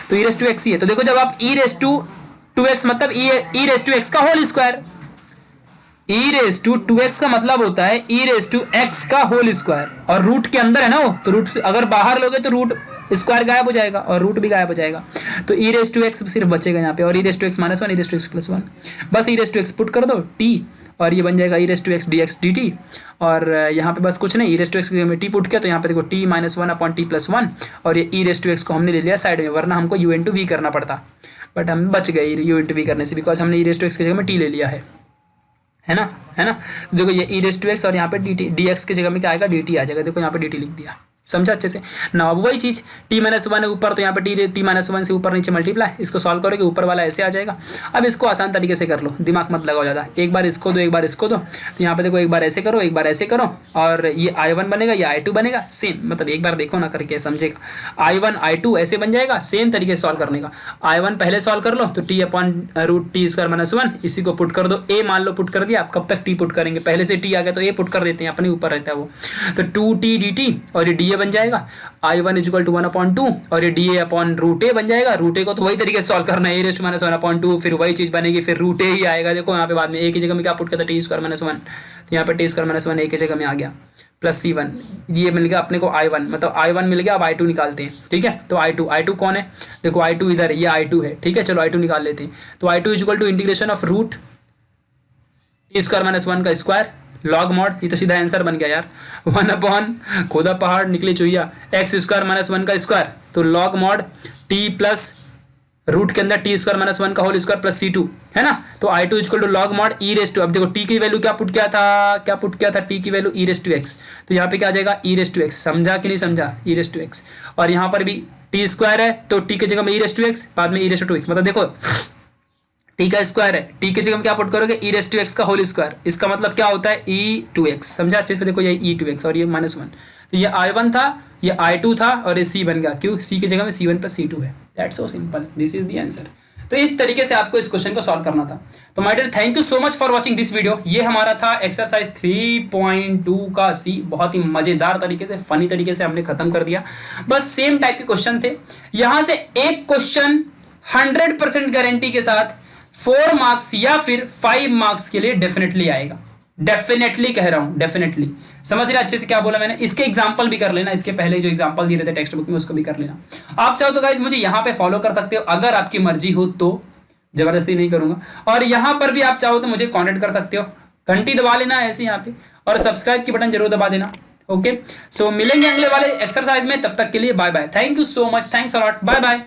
तो e⁻x ही है। तो देखो जब आप e⁻2x मतलब e⁻x का होल स्क्वायर, e⁻2x का मतलब होता है e⁻x का होल स्क्वायर, और रूट के अंदर है ना वो, तो रूट अगर बाहर लोगे तो रूट स्क्वायर गायब हो जाएगा और रूट भी गायब हो जाएगा, तो e⁻x सिर्फ बचेगा यहाँ पे, और e⁻x माइनस 1 e⁻x प्लस 1, बस e⁻x पुट कर दो t, और ये बन जाएगा e⁻x dx dt, और यहाँ पे बस कुछ नहीं, e⁻x के में t पुट किया, तो यहाँ पे देखो t -1/t + 1, और ये e⁻x को हमने ले लिया साइड में, वरना हमको u × v करना पड़ता। बट हम बच गए यू इंटू वी करने से, बिकॉज हमने ई रेस टू एक्स की जगह में टी ले लिया है ना, है ना। देखो ये ई रेस टू एक्स और यहाँ पे डी एक्स की जगह में क्या आएगा, डी टी आ जाएगा। देखो यहाँ पे डी टी लिख दिया, समझा अच्छे से ना। अब वही चीज t-1 है ऊपर, तो यहाँ पे t-1 से ऊपर नीचे मल्टीप्लाई, इसको सॉल्व करोगे ऊपर वाला ऐसे आ जाएगा। अब इसको आसान तरीके से कर लो, दिमाग मत लगाओ ज़्यादा, एक बार इसको दो एक बार इसको दो। तो यहाँ पे देखो एक बार ऐसे करो एक बार ऐसे करो, और ये i1 बनेगा ये i2 बनेगा, सेम मतलब एक बार देखो ना करके समझेगा। i1 i2 ऐसे बन जाएगा, सेम तरीके से सॉल्व करने का। i1 पहले सॉल्व कर लो तो t/√t²-1, इसी को पुट कर दो, a मान लो पुट कर दिया। आप कब तक t पुट करेंगे, पहले से t आ गया तो a पुट कर देते हैं, अपने ऊपर रहता है वो। तो 2t dt और ये dA बन जाएगा, i1 = 1/2 और ये dA/√a बन जाएगा। √a को तो वही तरीके से सॉल्व करना है, a - 1/2, फिर वही चीज बनेगी, फिर √a ही आएगा। देखो यहाँ पे बाद में a की जगह में क्या पुट करता है, t²-1, तो यहाँ पे t²-1 a की जगह में आ गया, प्लस c1, ये मिल गया अपने को i1, मतलब i1 मिल गया। अब i2 निकालते हैं, ठीक है। तो i2 कौन है, देखो i2 इधर है, ये i2 है, ठीक है। चलो i2 निकाल लेते हैं। तो i2 = integration of root t²-1 का स्क्वायर लॉग मॉड, ये तो सीधा आंसर बन गया यार, 1/, खोदा पहाड़ निकली चुहिया, x² - 1 का स्क्वायर, तो log mod t plus root के अंदर t²-1 का होल स्क्वायर प्लस c2, है ना। तो i2 = log mod e raise to, अब देखो t की वैल्यू क्या पुट किया था, t की value e raise to x, तो यहाँ पे क्या आ जाएगा e रेस टू x, समझा कि नहीं समझा, e रेस टू x। और यहाँ पर भी t² है तो t की जगह में e रेस टू x, बाद में e रेस टू x, मतलब देखो टी का स्क्वायर है, टी की जगह में क्या पुट करोगे ई रेस टू एक्स का होल स्क्वायर, इसका मतलब क्या होता है e2x, समझा अच्छे से। देखो ये e2x और ये -1, तो ये i1 था ये i2 था और ये c बन गया, क्यों, c की जगह में c1 + c2 है। That's so simple, this is the answer. तो इस तरीके से आपको इस क्वेश्चन को सॉल्व करना था। तो my dear thank you so much for watching this video. ये हमारा था एक्सरसाइज 3.2 का सी, बहुत ही मजेदार तरीके से फनी तरीके से हमने खत्म कर दिया। बस सेम टाइप के क्वेश्चन थे, यहाँ से एक क्वेश्चन 100% गारंटी के साथ 4 मार्क्स या फिर 5 मार्क्स के लिए डेफिनेटली आएगा, डेफिनेटली कह रहा हूं, डेफिनेटली। समझ रहे अच्छे से क्या बोला मैंने, इसके एग्जांपल भी कर लेना, इसके पहले जो एग्जांपल दिए रहते टेक्स्ट बुक में उसको भी कर लेना। आप चाहो तो गाइज मुझे यहाँ पे फॉलो कर सकते हो, अगर आपकी मर्जी हो तो, जबरदस्ती नहीं करूंगा। और यहाँ पर भी आप चाहो तो मुझे कॉन्टेक्ट कर सकते हो, घंटी दबा लेना ऐसे यहाँ पे, और सब्सक्राइब की बटन जरूर दबा देना। ओके, सो मिलेंगे अगले वाले एक्सरसाइज में, तब तक के लिए bye bye, thank you so much, thanks a lot, bye bye.